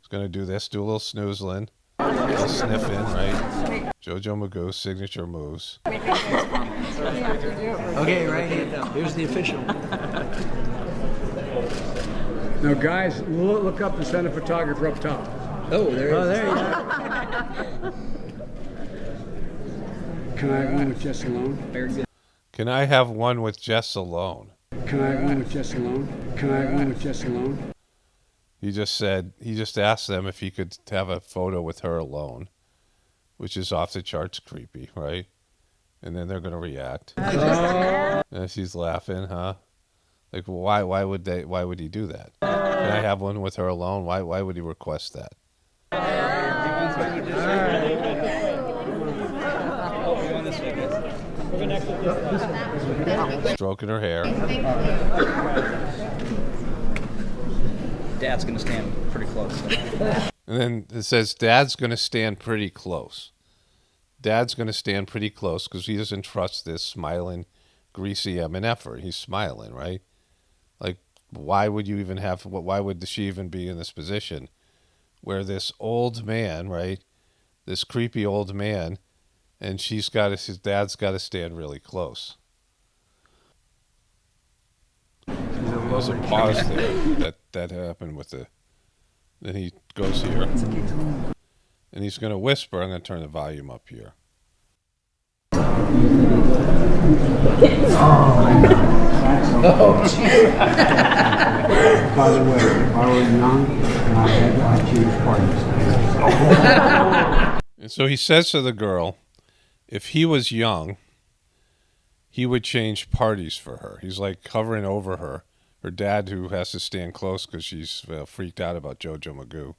going to do this, do a little snoozling, a little sniffing, right? JoJo Magoo, signature moves. Okay, right here. Here's the official. Now, guys, look up the center photographer up top. Oh, there you go. Can I have one with Jess alone? Can I have one with Jess alone? Can I have one with Jess alone? Can I go with Jess alone? He just asked them if he could have a photo with her alone, which is off the charts creepy, right? And then they're going to react. And she's laughing, huh? Like, why would he do that? Can I have one with her alone? Why would he request that? Stroking her hair. Dad's gonna stand pretty close. And then it says, Dad's going to stand pretty close. Dad's going to stand pretty close because he doesn't trust this smiling, greasy M&F-er. He's smiling, right? Like, why would she even be in this position where this old man, right, this creepy old man, and his dad's got to stand really close. There's a pause there that happened with the. Then he goes here, and he's going to whisper. I'm going to turn the volume up here. By the way, if I were young and I had to choose parties. And so he says to the girl, if he was young, he would change parties for her. He's like hovering over her. Her dad, who has to stand close because she's freaked out about JoJo Magoo.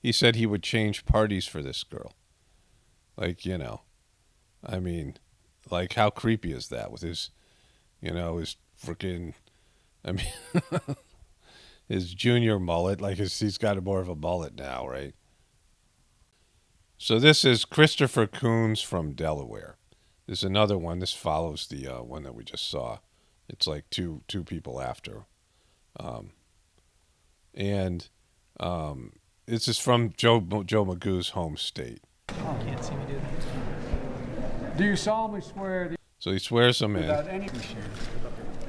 He said he would change parties for this girl. Like, I mean, like, how creepy is that with his, his freaking, I mean, his junior mullet. Like, he's got more of a mullet now, right? So this is Christopher Coons from Delaware. There's another one. This follows the one that we just saw. It's like two people after. This is from Joe Magoo's home state. Oh, can't see me do that. Do you solemnly swear? So he swears them in. Without any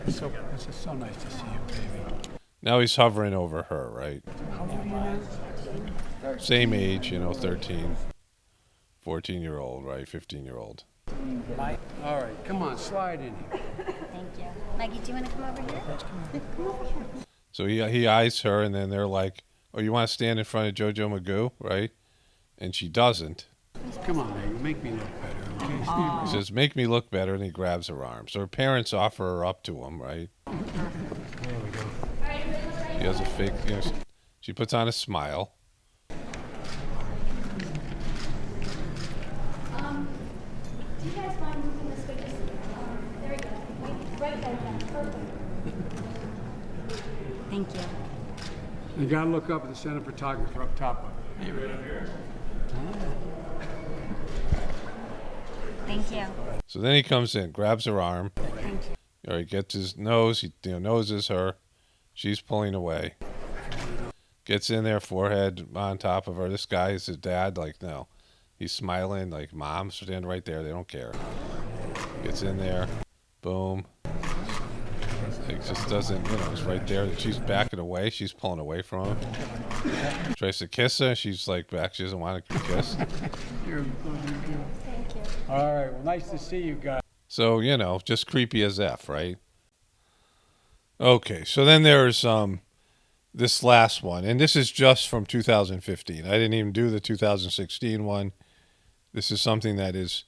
It's just so nice to see you, baby. Now he's hovering over her, right? How old are you now? Same age, 13, 14-year-old, right? 15-year-old. All right, come on, slide in here. Thank you. Maggie, do you want to come over here? Come over here. So he eyes her, and then they're like, oh, you want to stand in front of JoJo Magoo, right? And she doesn't. Come on, baby, make me look better, okay? He says, make me look better, and he grabs her arm. So her parents offer her up to him, right? There we go. She has a fake, she puts on a smile. Do you guys mind moving this way? There we go. Right there. Perfect. Thank you. You gotta look up at the center photographer up top of it. Right up here. Thank you. So then he comes in, grabs her arm. Thank you. Or he gets his nose, he noses her. She's pulling away. Gets in there, forehead on top of her. This guy is his dad, like, no. He's smiling, like, Mom, stand right there. They don't care. Gets in there. Boom. Like, just doesn't, he's right there. She's backing away. She's pulling away from him. Tries to kiss her. She's like back. She doesn't want to be kissed. Thank you. All right, well, nice to see you guys. So, just creepy as F, right? Okay, so then there's this last one. And this is just from 2015. I didn't even do the 2016 one. This is something that is,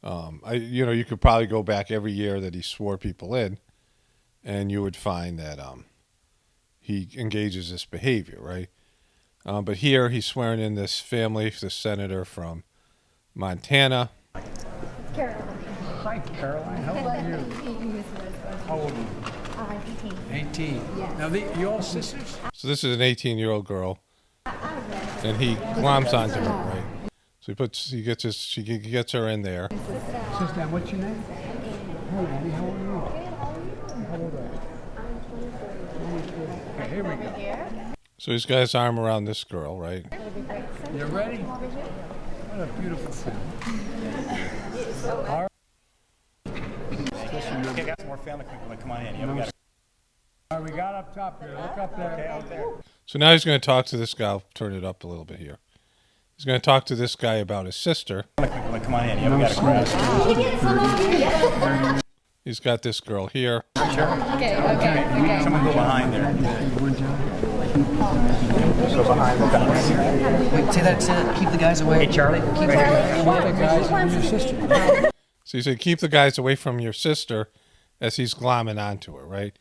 you could probably go back every year that he swore people in, and you would find that he engages this behavior, right? But here he's swearing in this family, this senator from Montana. Caroline. Hi, Caroline. How old are you? How old are you? 18. 18. Yes. Now, you all sisters? So this is an 18-year-old girl, and he gloms onto her, right? So he gets her in there. Sister, what's your name? Hi, Andy. How old are you? How old are you? Okay, here we go. So he's got his arm around this girl, right? You ready? What a beautiful thing. All right. Okay, got some more family. Come on in. Yeah, we got. All right, we got up top here. Look up there. Okay, out there. So now he's going to talk to this guy. I'll turn it up a little bit here. He's going to talk to this guy about his sister. Come on in. Yeah, we got a crowd. He's got this girl here. Okay. Someone go behind there. So behind the fence. Wait, say that. Keep the guys away. Hey, Charlie. Keep the guys from your sister. So he said, keep the guys away from your sister, as he's glomming onto her, right?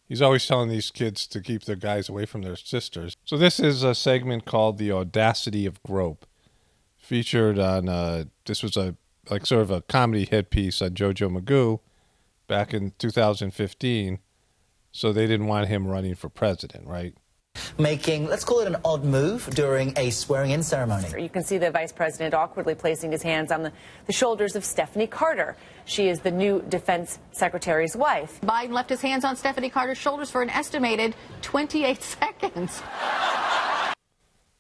He's always telling these kids to keep their guys away from their sisters. So this is a segment called The Audacity of Grope, featured on, this was sort of a comedy hit piece on JoJo Magoo back in 2015. So they didn't want him running for president, right? Making, let's call it an odd move during a swearing-in ceremony. You can see the vice president awkwardly placing his hands on the shoulders of Stephanie Carter. She is the new defense secretary's wife. Biden left his hands on Stephanie Carter's shoulders for an estimated 28 seconds.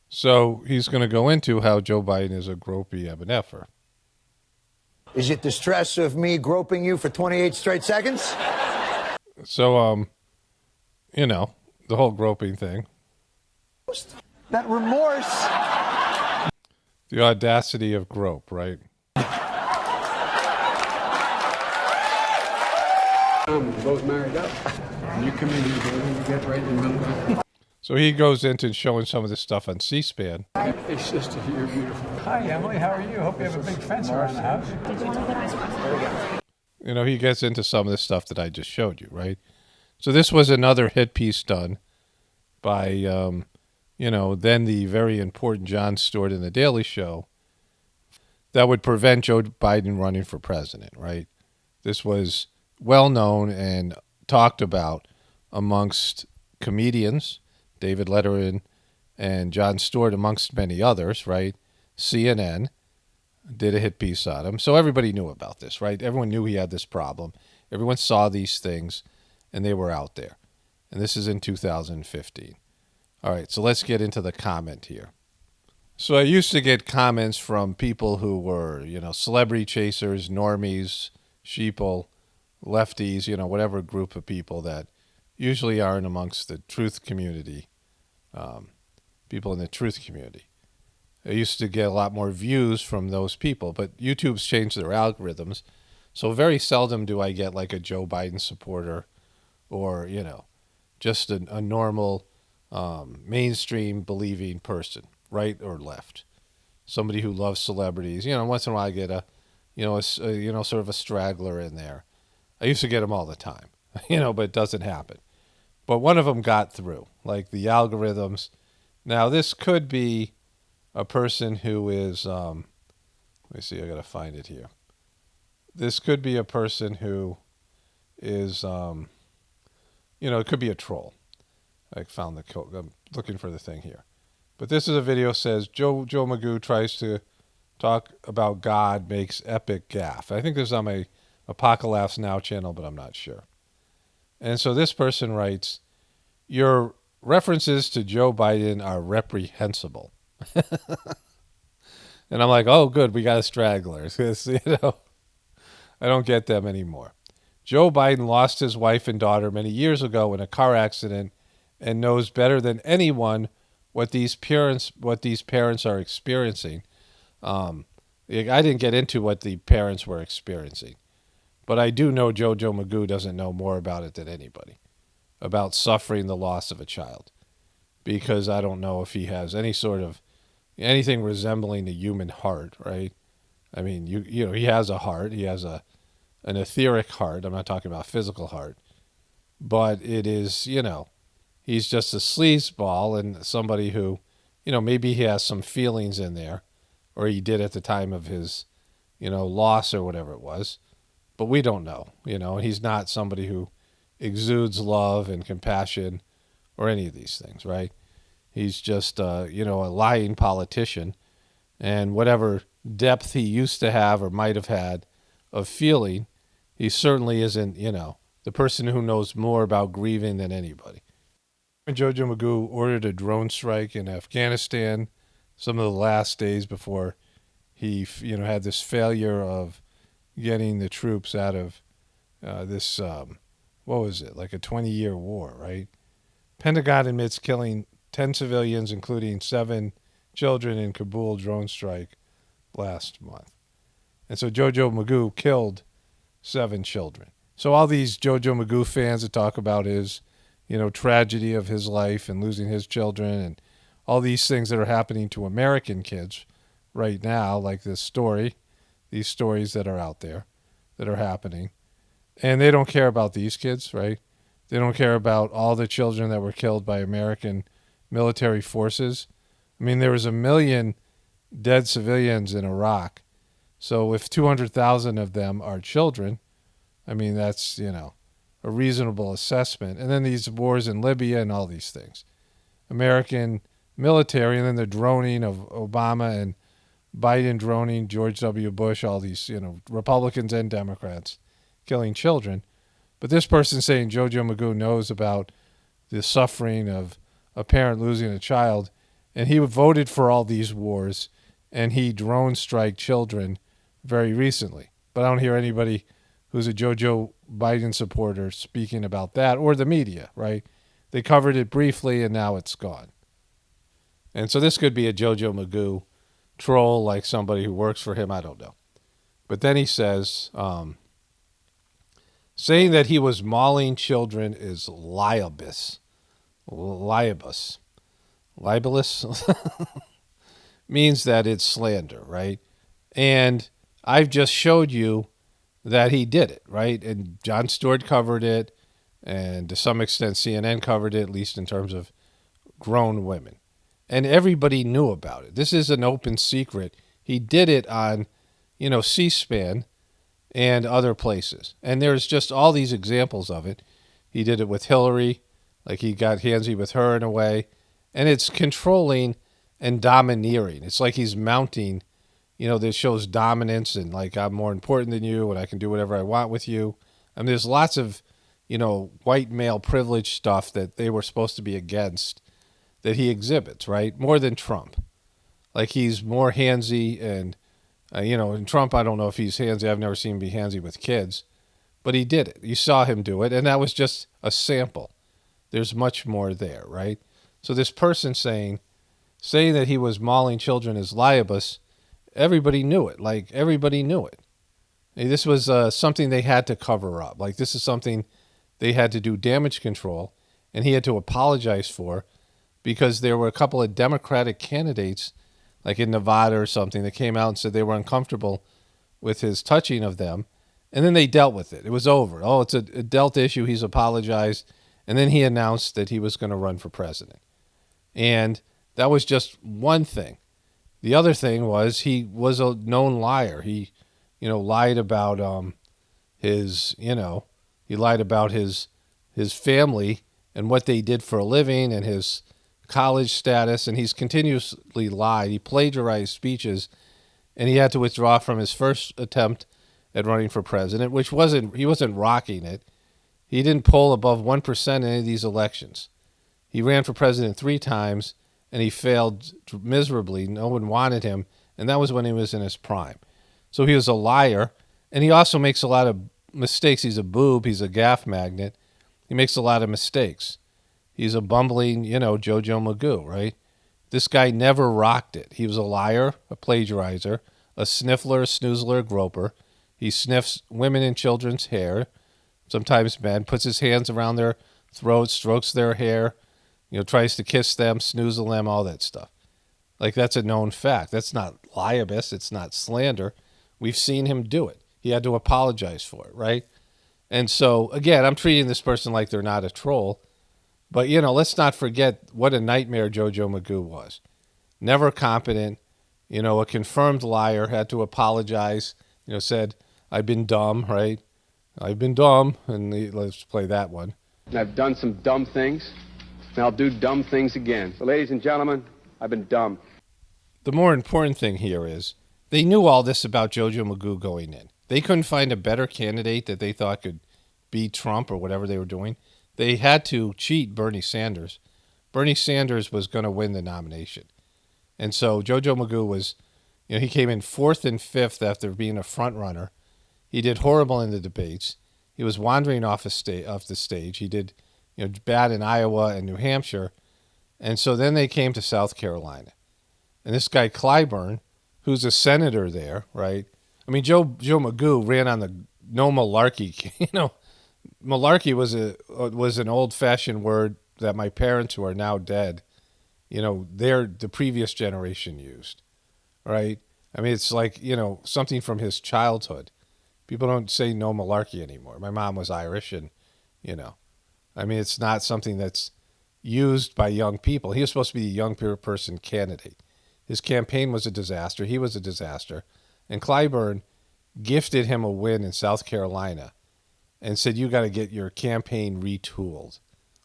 So he's going to go into how Joe Biden is a gropey MNFer. Is it the stress of me groping you for 28 straight seconds? So, you know, the whole groping thing. That remorse. The audacity of grope, right? Both married up. And you come in here, baby, you get right in the middle of it. So he goes into showing some of this stuff on C-SPAN. Hey, sister, you're beautiful. Hi, Emily. How are you? Hope you have a big fence around the house. You know, he gets into some of the stuff that I just showed you, right? So this was another hit piece done by, you know, then the very important Jon Stewart in The Daily Show that would prevent Joe Biden running for president, right? This was well known and talked about amongst comedians, David Letterman and Jon Stewart, amongst many others, right? CNN did a hit piece on him. So everybody knew about this, right? Everyone knew he had this problem. Everyone saw these things, and they were out there. And this is in 2015. All right, so let's get into the comment here. So I used to get comments from people who were, you know, celebrity chasers, normies, sheeple, lefties, you know, whatever group of people that usually aren't amongst the truth community, people in the truth community. I used to get a lot more views from those people, but YouTube's changed their algorithms, so very seldom do I get like a Joe Biden supporter or, you know, just a normal mainstream believing person, right or left. Somebody who loves celebrities. You know, once in a while I get sort of a straggler in there. I used to get them all the time, you know, but it doesn't happen. But one of them got through, like the algorithms. Now, this could be a person who is, let me see, I got to find it here. This could be a person who is, you know, it could be a troll. I found the code. I'm looking for the thing here. But this is a video says, Joe Magoo tries to talk about God, makes epic gaffe. I think this is on my apocalaughsnow channel, but I'm not sure. And so this person writes, your references to Joe Biden are reprehensible. And I'm like, oh, good, we got a straggler. You know, I don't get them anymore. Joe Biden lost his wife and daughter many years ago in a car accident and knows better than anyone what these parents are experiencing. I didn't get into what the parents were experiencing, but I do know JoJo Magoo doesn't know more about it than anybody, about suffering the loss of a child, because I don't know if he has any sort of anything resembling a human heart, right? I mean, you know, he has a heart. He has an etheric heart. I'm not talking about physical heart, but it is, you know, he's just a sleazeball and somebody who, you know, maybe he has some feelings in there, or he did at the time of his, you know, loss or whatever it was. But we don't know, you know, he's not somebody who exudes love and compassion or any of these things, right? He's just, you know, a lying politician. And whatever depth he used to have or might have had of feeling, he certainly isn't, you know, the person who knows more about grieving than anybody. JoJo Magoo ordered a drone strike in Afghanistan some of the last days before he, you know, had this failure of getting the troops out of this, what was it, like a 20-year war, right? Pentagon admits killing 10 civilians, including 7 children in Kabul drone strike last month. And so JoJo Magoo killed 7 children. So all these JoJo Magoo fans that talk about his, tragedy of his life and losing his children and all these things that are happening to American kids right now, like this story, these stories that are out there that are happening. And they don't care about these kids, right? They don't care about all the children that were killed by American military forces. I mean, there was 1 million dead civilians in Iraq. So if 200,000 of them are children, I mean, that's, a reasonable assessment. And then these wars in Libya and all these things. American military, and then the droning of Obama and Biden droning, George W. Bush, all these, Republicans and Democrats killing children. But this person saying JoJo Magoo knows about the suffering of a parent losing a child, and he voted for all these wars, and he drone strike children very recently. But I don't hear anybody who's a JoJo Biden supporter speaking about that, or the media, right? They covered it briefly, and now it's gone. And so this could be a JoJo Magoo troll, like somebody who works for him. I don't know. But then he says, saying that he was mauling children is libelous. Libelous means that it's slander, right? And I've just showed you that he did it, right? And Jon Stewart covered it, and to some extent CNN covered it, at least in terms of grown women. And everybody knew about it. This is an open secret. He did it on, C-SPAN and other places. And there's just all these examples of it. He did it with Hillary, like he got handsy with her in a way. And it's controlling and domineering. It's like he's mounting, this shows dominance and like I'm more important than you and I can do whatever I want with you. I mean, there's lots of, white male privilege stuff that they were supposed to be against that he exhibits, right? More than Trump. Like he's more handsy and, and Trump, I don't know if he's handsy. I've never seen him be handsy with kids, but he did it. You saw him do it, and that was just a sample. There's much more there, right? So this person saying that he was mauling children is libelous, everybody knew it. Like everybody knew it. This was something they had to cover up. Like this is something they had to do damage control, and he had to apologize for, because there were a couple of Democratic candidates, like in Nevada or something, that came out and said they were uncomfortable with his touching of them. And then they dealt with it. It was over. Oh, it's a dealt issue. He's apologized. And then he announced that he was going to run for president. And that was just one thing. The other thing was he was a known liar. He, lied about his family and what they did for a living and his college status, and he's continuously lied. He plagiarized speeches, and he had to withdraw from his first attempt at running for president, which he wasn't rocking it. He didn't poll above 1% in any of these elections. He ran for president 3 times, and he failed miserably. No one wanted him, and that was when he was in his prime. So he was a liar, and he also makes a lot of mistakes. He's a boob. He's a gaffe magnet. He makes a lot of mistakes. He's a bumbling, JoJo Magoo, right? This guy never rocked it. He was a liar, a plagiarizer, a sniffler, a snoozler, a groper. He sniffs women and children's hair, sometimes men, puts his hands around their throats, strokes their hair, tries to kiss them, snoozle them, all that stuff. Like, that's a known fact. That's not libelous. It's not slander. We've seen him do it. He had to apologize for it, right? And so, again, I'm treating this person like they're not a troll. But, let's not forget what a nightmare JoJo Magoo was. Never competent, a confirmed liar, had to apologize, said, I've been dumb, right? I've been dumb. And let's play that one. I've done some dumb things, and I'll do dumb things again. So, ladies and gentlemen, I've been dumb. The more important thing here is they knew all this about JoJo Magoo going in. They couldn't find a better candidate that they thought could beat Trump or whatever they were doing. They had to cheat Bernie Sanders. Bernie Sanders was going to win the nomination. And so JoJo Magoo was, he came in 4th and 5th after being a front runner. He did horrible in the debates. He was wandering off the stage. He did, bad in Iowa and New Hampshire. And so then they came to South Carolina. And this guy Clyburn, who's a senator there, right? I mean, Joe Magoo ran on the no malarkey, malarkey was an old-fashioned word that my parents, who are now dead, the previous generation used, right? I mean, it's like, something from his childhood. People don't say no malarkey anymore. My mom was Irish, and, I mean, it's not something that's used by young people. He was supposed to be a young person candidate. His campaign was a disaster. He was a disaster. And Clyburn gifted him a win in South Carolina and said, you got to get your campaign retooled.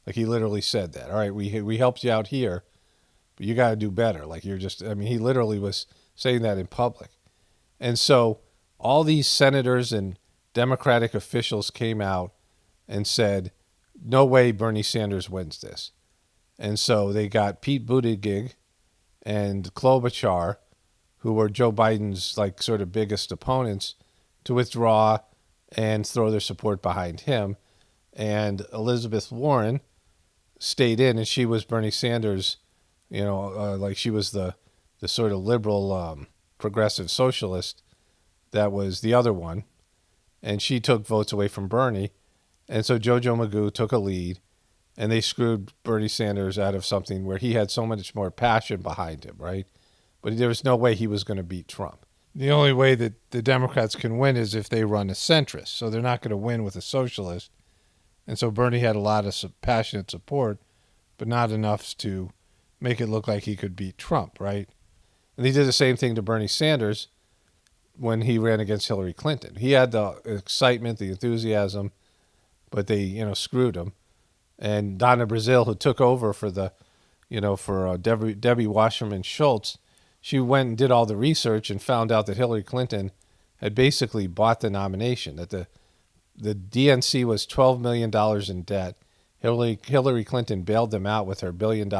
Like, he literally said that. All right, we helped you out here, but you got to do better. Like, he literally was saying that in public. And so all these senators and Democratic officials came out and said, no way Bernie Sanders wins this. And so they got Pete Buttigieg and Klobuchar, who were Joe Biden's like sort of biggest opponents, to withdraw and throw their support behind him. And Elizabeth Warren stayed in, and she was Bernie Sanders, like she was the sort of liberal progressive socialist that was the other one. And she took votes away from Bernie. And so JoJo Magoo took a lead, and they screwed Bernie Sanders out of something where he had so much more passion behind him, right? But there was no way he was going to beat Trump. The only way that the Democrats can win is if they run a centrist. So they're not going to win with a socialist. And so Bernie had a lot of passionate support, but not enough to make it look like he could beat Trump, right? And he did the same thing to Bernie Sanders when he ran against Hillary Clinton. He had the excitement, the enthusiasm, but they, screwed him. And Donna Brazile, who took over for Debbie Wasserman Schultz, she went and did all the research and found out that Hillary Clinton had basically bought the nomination, that the DNC was $12 million in debt. Hillary Clinton bailed them out with her $1 billion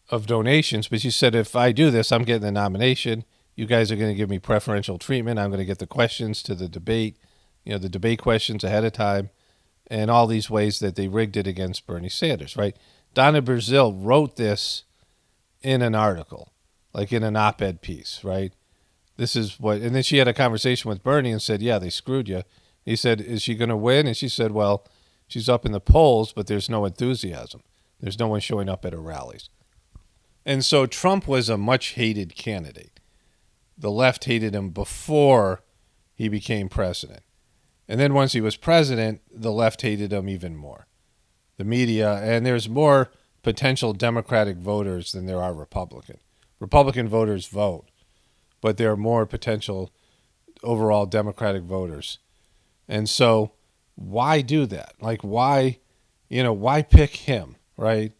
of donations, but she said, if I do this, I'm getting the nomination. You guys are going to give me preferential treatment. I'm going to get the questions to the debate, the debate questions ahead of time, and all these ways that they rigged it against Bernie Sanders, right? Donna Brazile wrote this in an article, like in an op-ed piece, right? This is what, and then she had a conversation with Bernie and said, yeah, they screwed you. He said, is she going to win? And she said, well, she's up in the polls, but there's no enthusiasm. There's no one showing up at her rallies. And so Trump was a much hated candidate. The left hated him before he became president. And then once he was president, the left hated him even more. The media, and there's more potential Democratic voters than there are Republican. Republican voters vote, but there are more potential overall Democratic voters. And so why do that? Like, why pick him, right?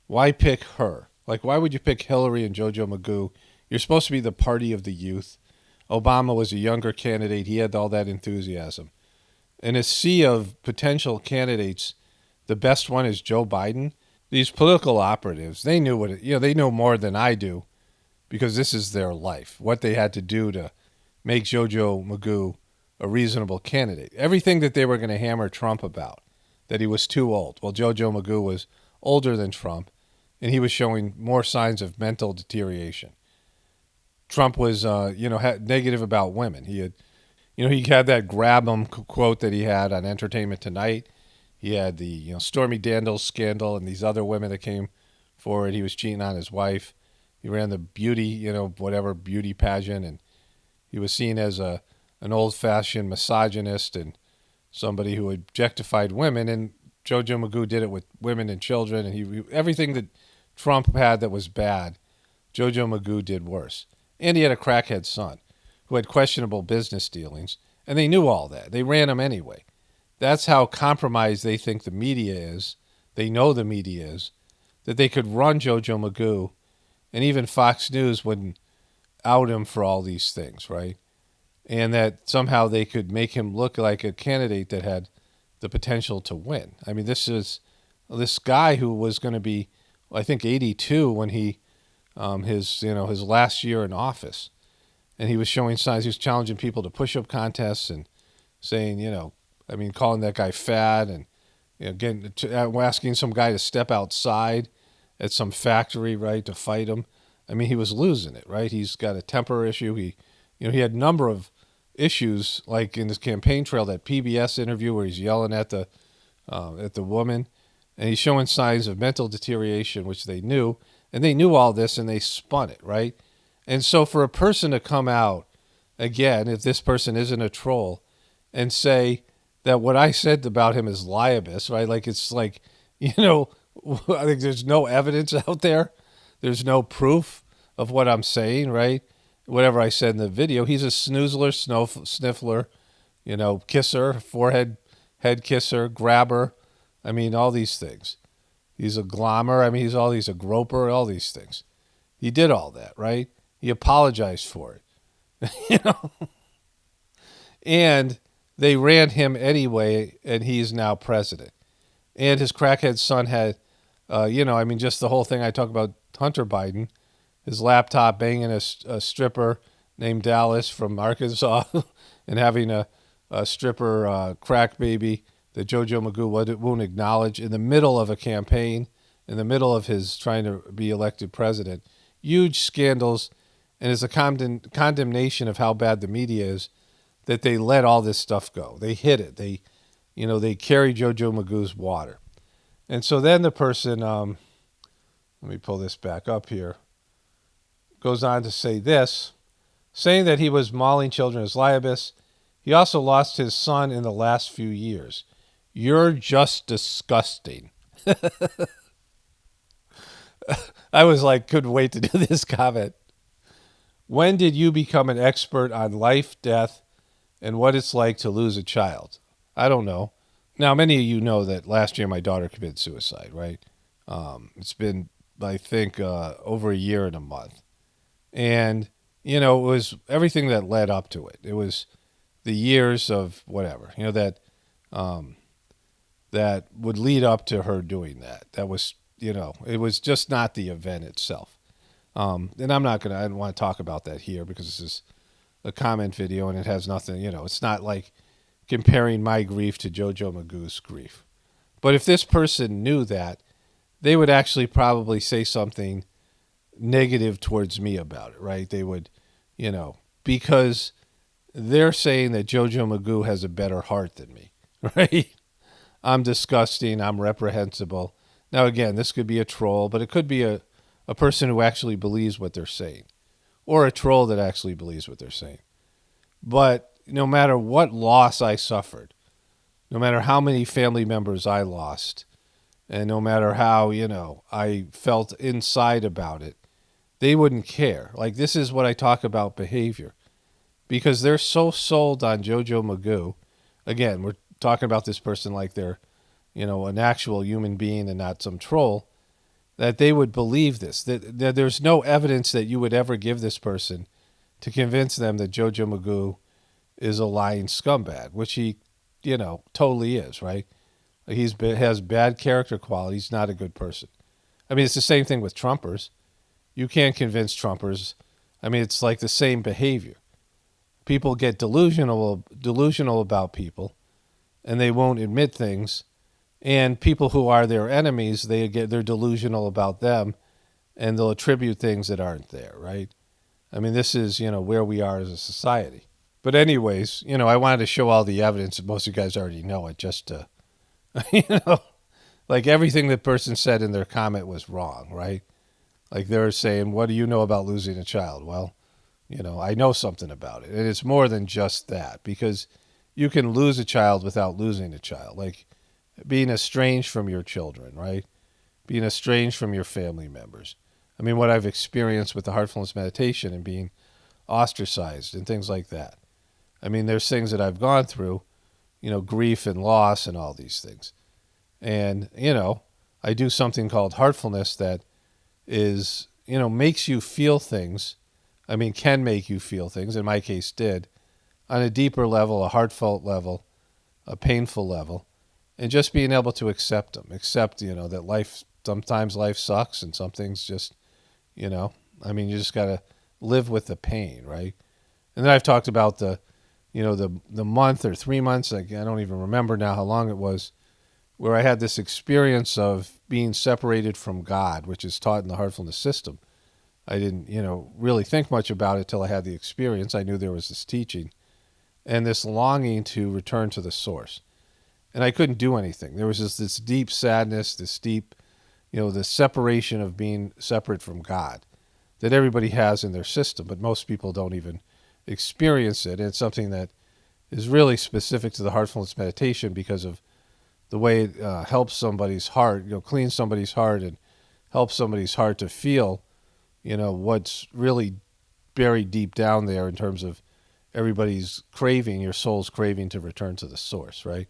Why pick her? Like, why would you pick Hillary and JoJo Magoo? You're supposed to be the party of the youth. Obama was a younger candidate. He had all that enthusiasm. In a sea of potential candidates, the best one is Joe Biden. These political operatives, they knew they know more than I do, because this is their life, what they had to do to make JoJo Magoo a reasonable candidate. Everything that they were going to hammer Trump about, that he was too old. Well, JoJo Magoo was older than Trump, and he was showing more signs of mental deterioration. Trump was, negative about women. He had that grab 'em quote that he had on Entertainment Tonight. He had the, Stormy Daniels scandal and these other women that came forward. He was cheating on his wife. He ran the beauty, beauty pageant, and he was seen as an old-fashioned misogynist and somebody who objectified women. And JoJo Magoo did it with women and children, and everything that Trump had that was bad, JoJo Magoo did worse. And he had a crackhead son who had questionable business dealings, and they knew all that. They ran him anyway. That's how compromised they think the media is. They know the media is, that they could run JoJo Magoo, and even Fox News wouldn't out him for all these things, right? And that somehow they could make him look like a candidate that had the potential to win. I mean, this guy who was going to be, I think, 82 when he his last year in office, and he was showing signs. He was challenging people to push-up contests and saying, calling that guy fat, and asking some guy to step outside at some factory, right, to fight him. I mean, he was losing it, right? He's got a temper issue. He had a number of issues, like in his campaign trail, that PBS interview where he's yelling at the woman, and he's showing signs of mental deterioration, which they knew, and they knew all this, and they spun it, right? And so for a person to come out, again, if this person isn't a troll, and say that what I said about him is libelous, right? Like, it's like, I think there's no evidence out there. There's no proof of what I'm saying, right? Whatever I said in the video, he's a snoozler, sniffler, kisser, forehead, head kisser, grabber. I mean, all these things. He's a glommer. I mean, he's a groper, all these things. He did all that, right? He apologized for it, And they ran him anyway, and he's now president. And his crackhead son had, just the whole thing I talk about Hunter Biden, his laptop banging a stripper named Dallas from Arkansas and having a stripper crack baby that JoJo Magoo won't acknowledge in the middle of a campaign, in the middle of his trying to be elected president. Huge scandals, and it's a condemnation of how bad the media is that they let all this stuff go. They hid it. They carry JoJo Magoo's water. And so then the person, let me pull this back up here, goes on to say this, saying that he was mauling children is libelous. He also lost his son in the last few years. You're just disgusting. I was like, couldn't wait to do this comment. When did you become an expert on life, death, and what it's like to lose a child? I don't know. Now, many of you know that last year my daughter committed suicide, right? It's been, I think, over a year and a month. And, it was everything that led up to it. It was the years of whatever, that would lead up to her doing that. That was, it was just not the event itself. And I don't want to talk about that here because this is a comment video and it has nothing, it's not like comparing my grief to JoJo Magoo's grief. But if this person knew that, they would actually probably say something negative towards me about it, right? They would, because they're saying that JoJo Magoo has a better heart than me, right? I'm disgusting. I'm reprehensible. Now, again, this could be a troll, but it could be a person who actually believes what they're saying, or a troll that actually believes what they're saying. But no matter what loss I suffered, no matter how many family members I lost, and no matter how, I felt inside about it, they wouldn't care. Like, this is what I talk about behavior. Because they're so sold on JoJo Magoo. Again, we're talking about this person like they're, an actual human being and not some troll, that they would believe this. That there's no evidence that you would ever give this person to convince them that JoJo Magoo is a lying scumbag, which he, totally is, right? Has bad character qualities, not a good person. I mean, it's the same thing with Trumpers. You can't convince Trumpers. I mean, it's like the same behavior. People get delusional about people, and they won't admit things. And people who are their enemies, they're delusional about them, and they'll attribute things that aren't there, right? I mean, this is, where we are as a society. But anyways, I wanted to show all the evidence. Most of you guys already know it, just to, like everything that person said in their comment was wrong, right? Like they're saying, what do you know about losing a child? Well, I know something about it. And it's more than just that, because you can lose a child without losing a child. Like being estranged from your children, right? Being estranged from your family members. I mean, what I've experienced with the Heartfulness meditation and being ostracized and things like that. I mean, there's things that I've gone through, grief and loss and all these things. And, I do something called Heartfulness that is, makes you feel things. I mean, can make you feel things, in my case did, on a deeper level, a heartfelt level, a painful level, and just being able to accept them. Accept, that sometimes life sucks and some things just, you just got to live with the pain, right? And then I've talked about the month or 3 months, I don't even remember now how long it was, where I had this experience of being separated from God, which is taught in the Heartfulness system. I didn't, really think much about it till I had the experience. I knew there was this teaching. and this longing to return to the source. And I couldn't do anything. There was this deep sadness, this deep, the separation of being separate from God that everybody has in their system, but most people don't even experience it. And it's something that is really specific to the heartfulness meditation because of the way it helps somebody's heart, cleans somebody's heart and helps somebody's heart to feel, what's really buried deep down there in terms of everybody's craving, your soul's craving to return to the source, right?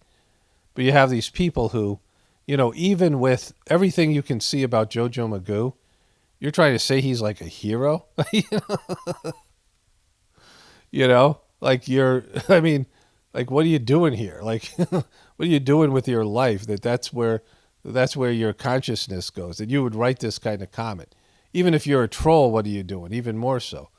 But you have these people who, even with everything you can see about JoJo Magoo, you're trying to say he's like a hero? Like what are you doing here? Like, what are you doing with your life? That's where your consciousness goes. That you would write this kind of comment. Even if you're a troll, what are you doing? Even more so.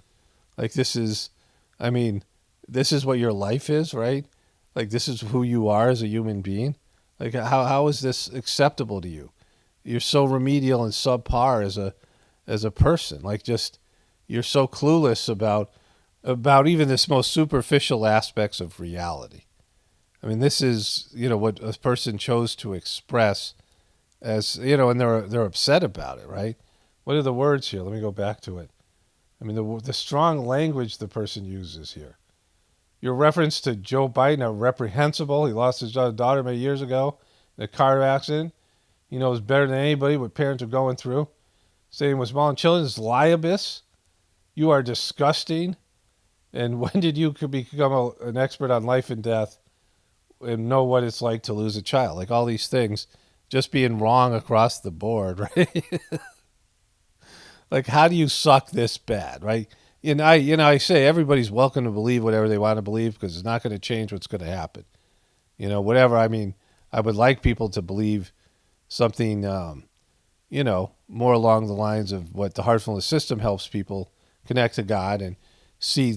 Like this is what your life is, right? Like this is who you are as a human being. Like how is this acceptable to you? You're so remedial and subpar as a person. Like just you're so clueless about even this most superficial aspects of reality. This is what a person chose to express as and they're upset about it, right? What are the words here? Let me go back to it. The strong language the person uses here. Your reference to Joe Biden are reprehensible. He lost his daughter many years ago in a car accident. He knows better than anybody what parents are going through. Saying with small children is liabous. You are disgusting. And when did you become an expert on life and death and know what it's like to lose a child? Like all these things just being wrong across the board, right? Like, how do you suck this bad, right? I say everybody's welcome to believe whatever they want to believe because it's not going to change what's going to happen. Whatever. I would like people to believe something, more along the lines of what the heartfulness system helps people connect to God and see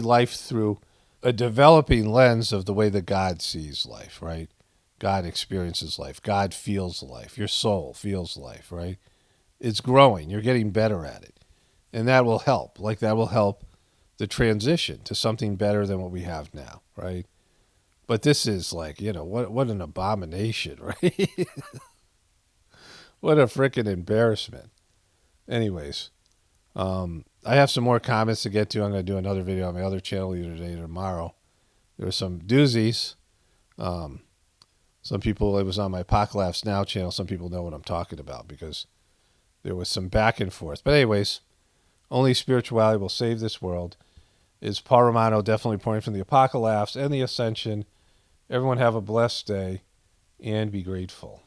life through a developing lens of the way that God sees life, right? God experiences life. God feels life. Your soul feels life, right? It's growing. You're getting better at it. And that will help. Like that will help the transition to something better than what we have now, right? But this is like, what an abomination, right? What a freaking embarrassment. Anyways, I have some more comments to get to. I'm going to do another video on my other channel either today or tomorrow. There are some doozies. Some people, it was on my apocalaughsnow channel. Some people know what I'm talking about because there was some back and forth. But anyways, only spirituality will save this world. Is Paul Romano definitely pointing from the Apocalypse and the Ascension. Everyone have a blessed day and be grateful.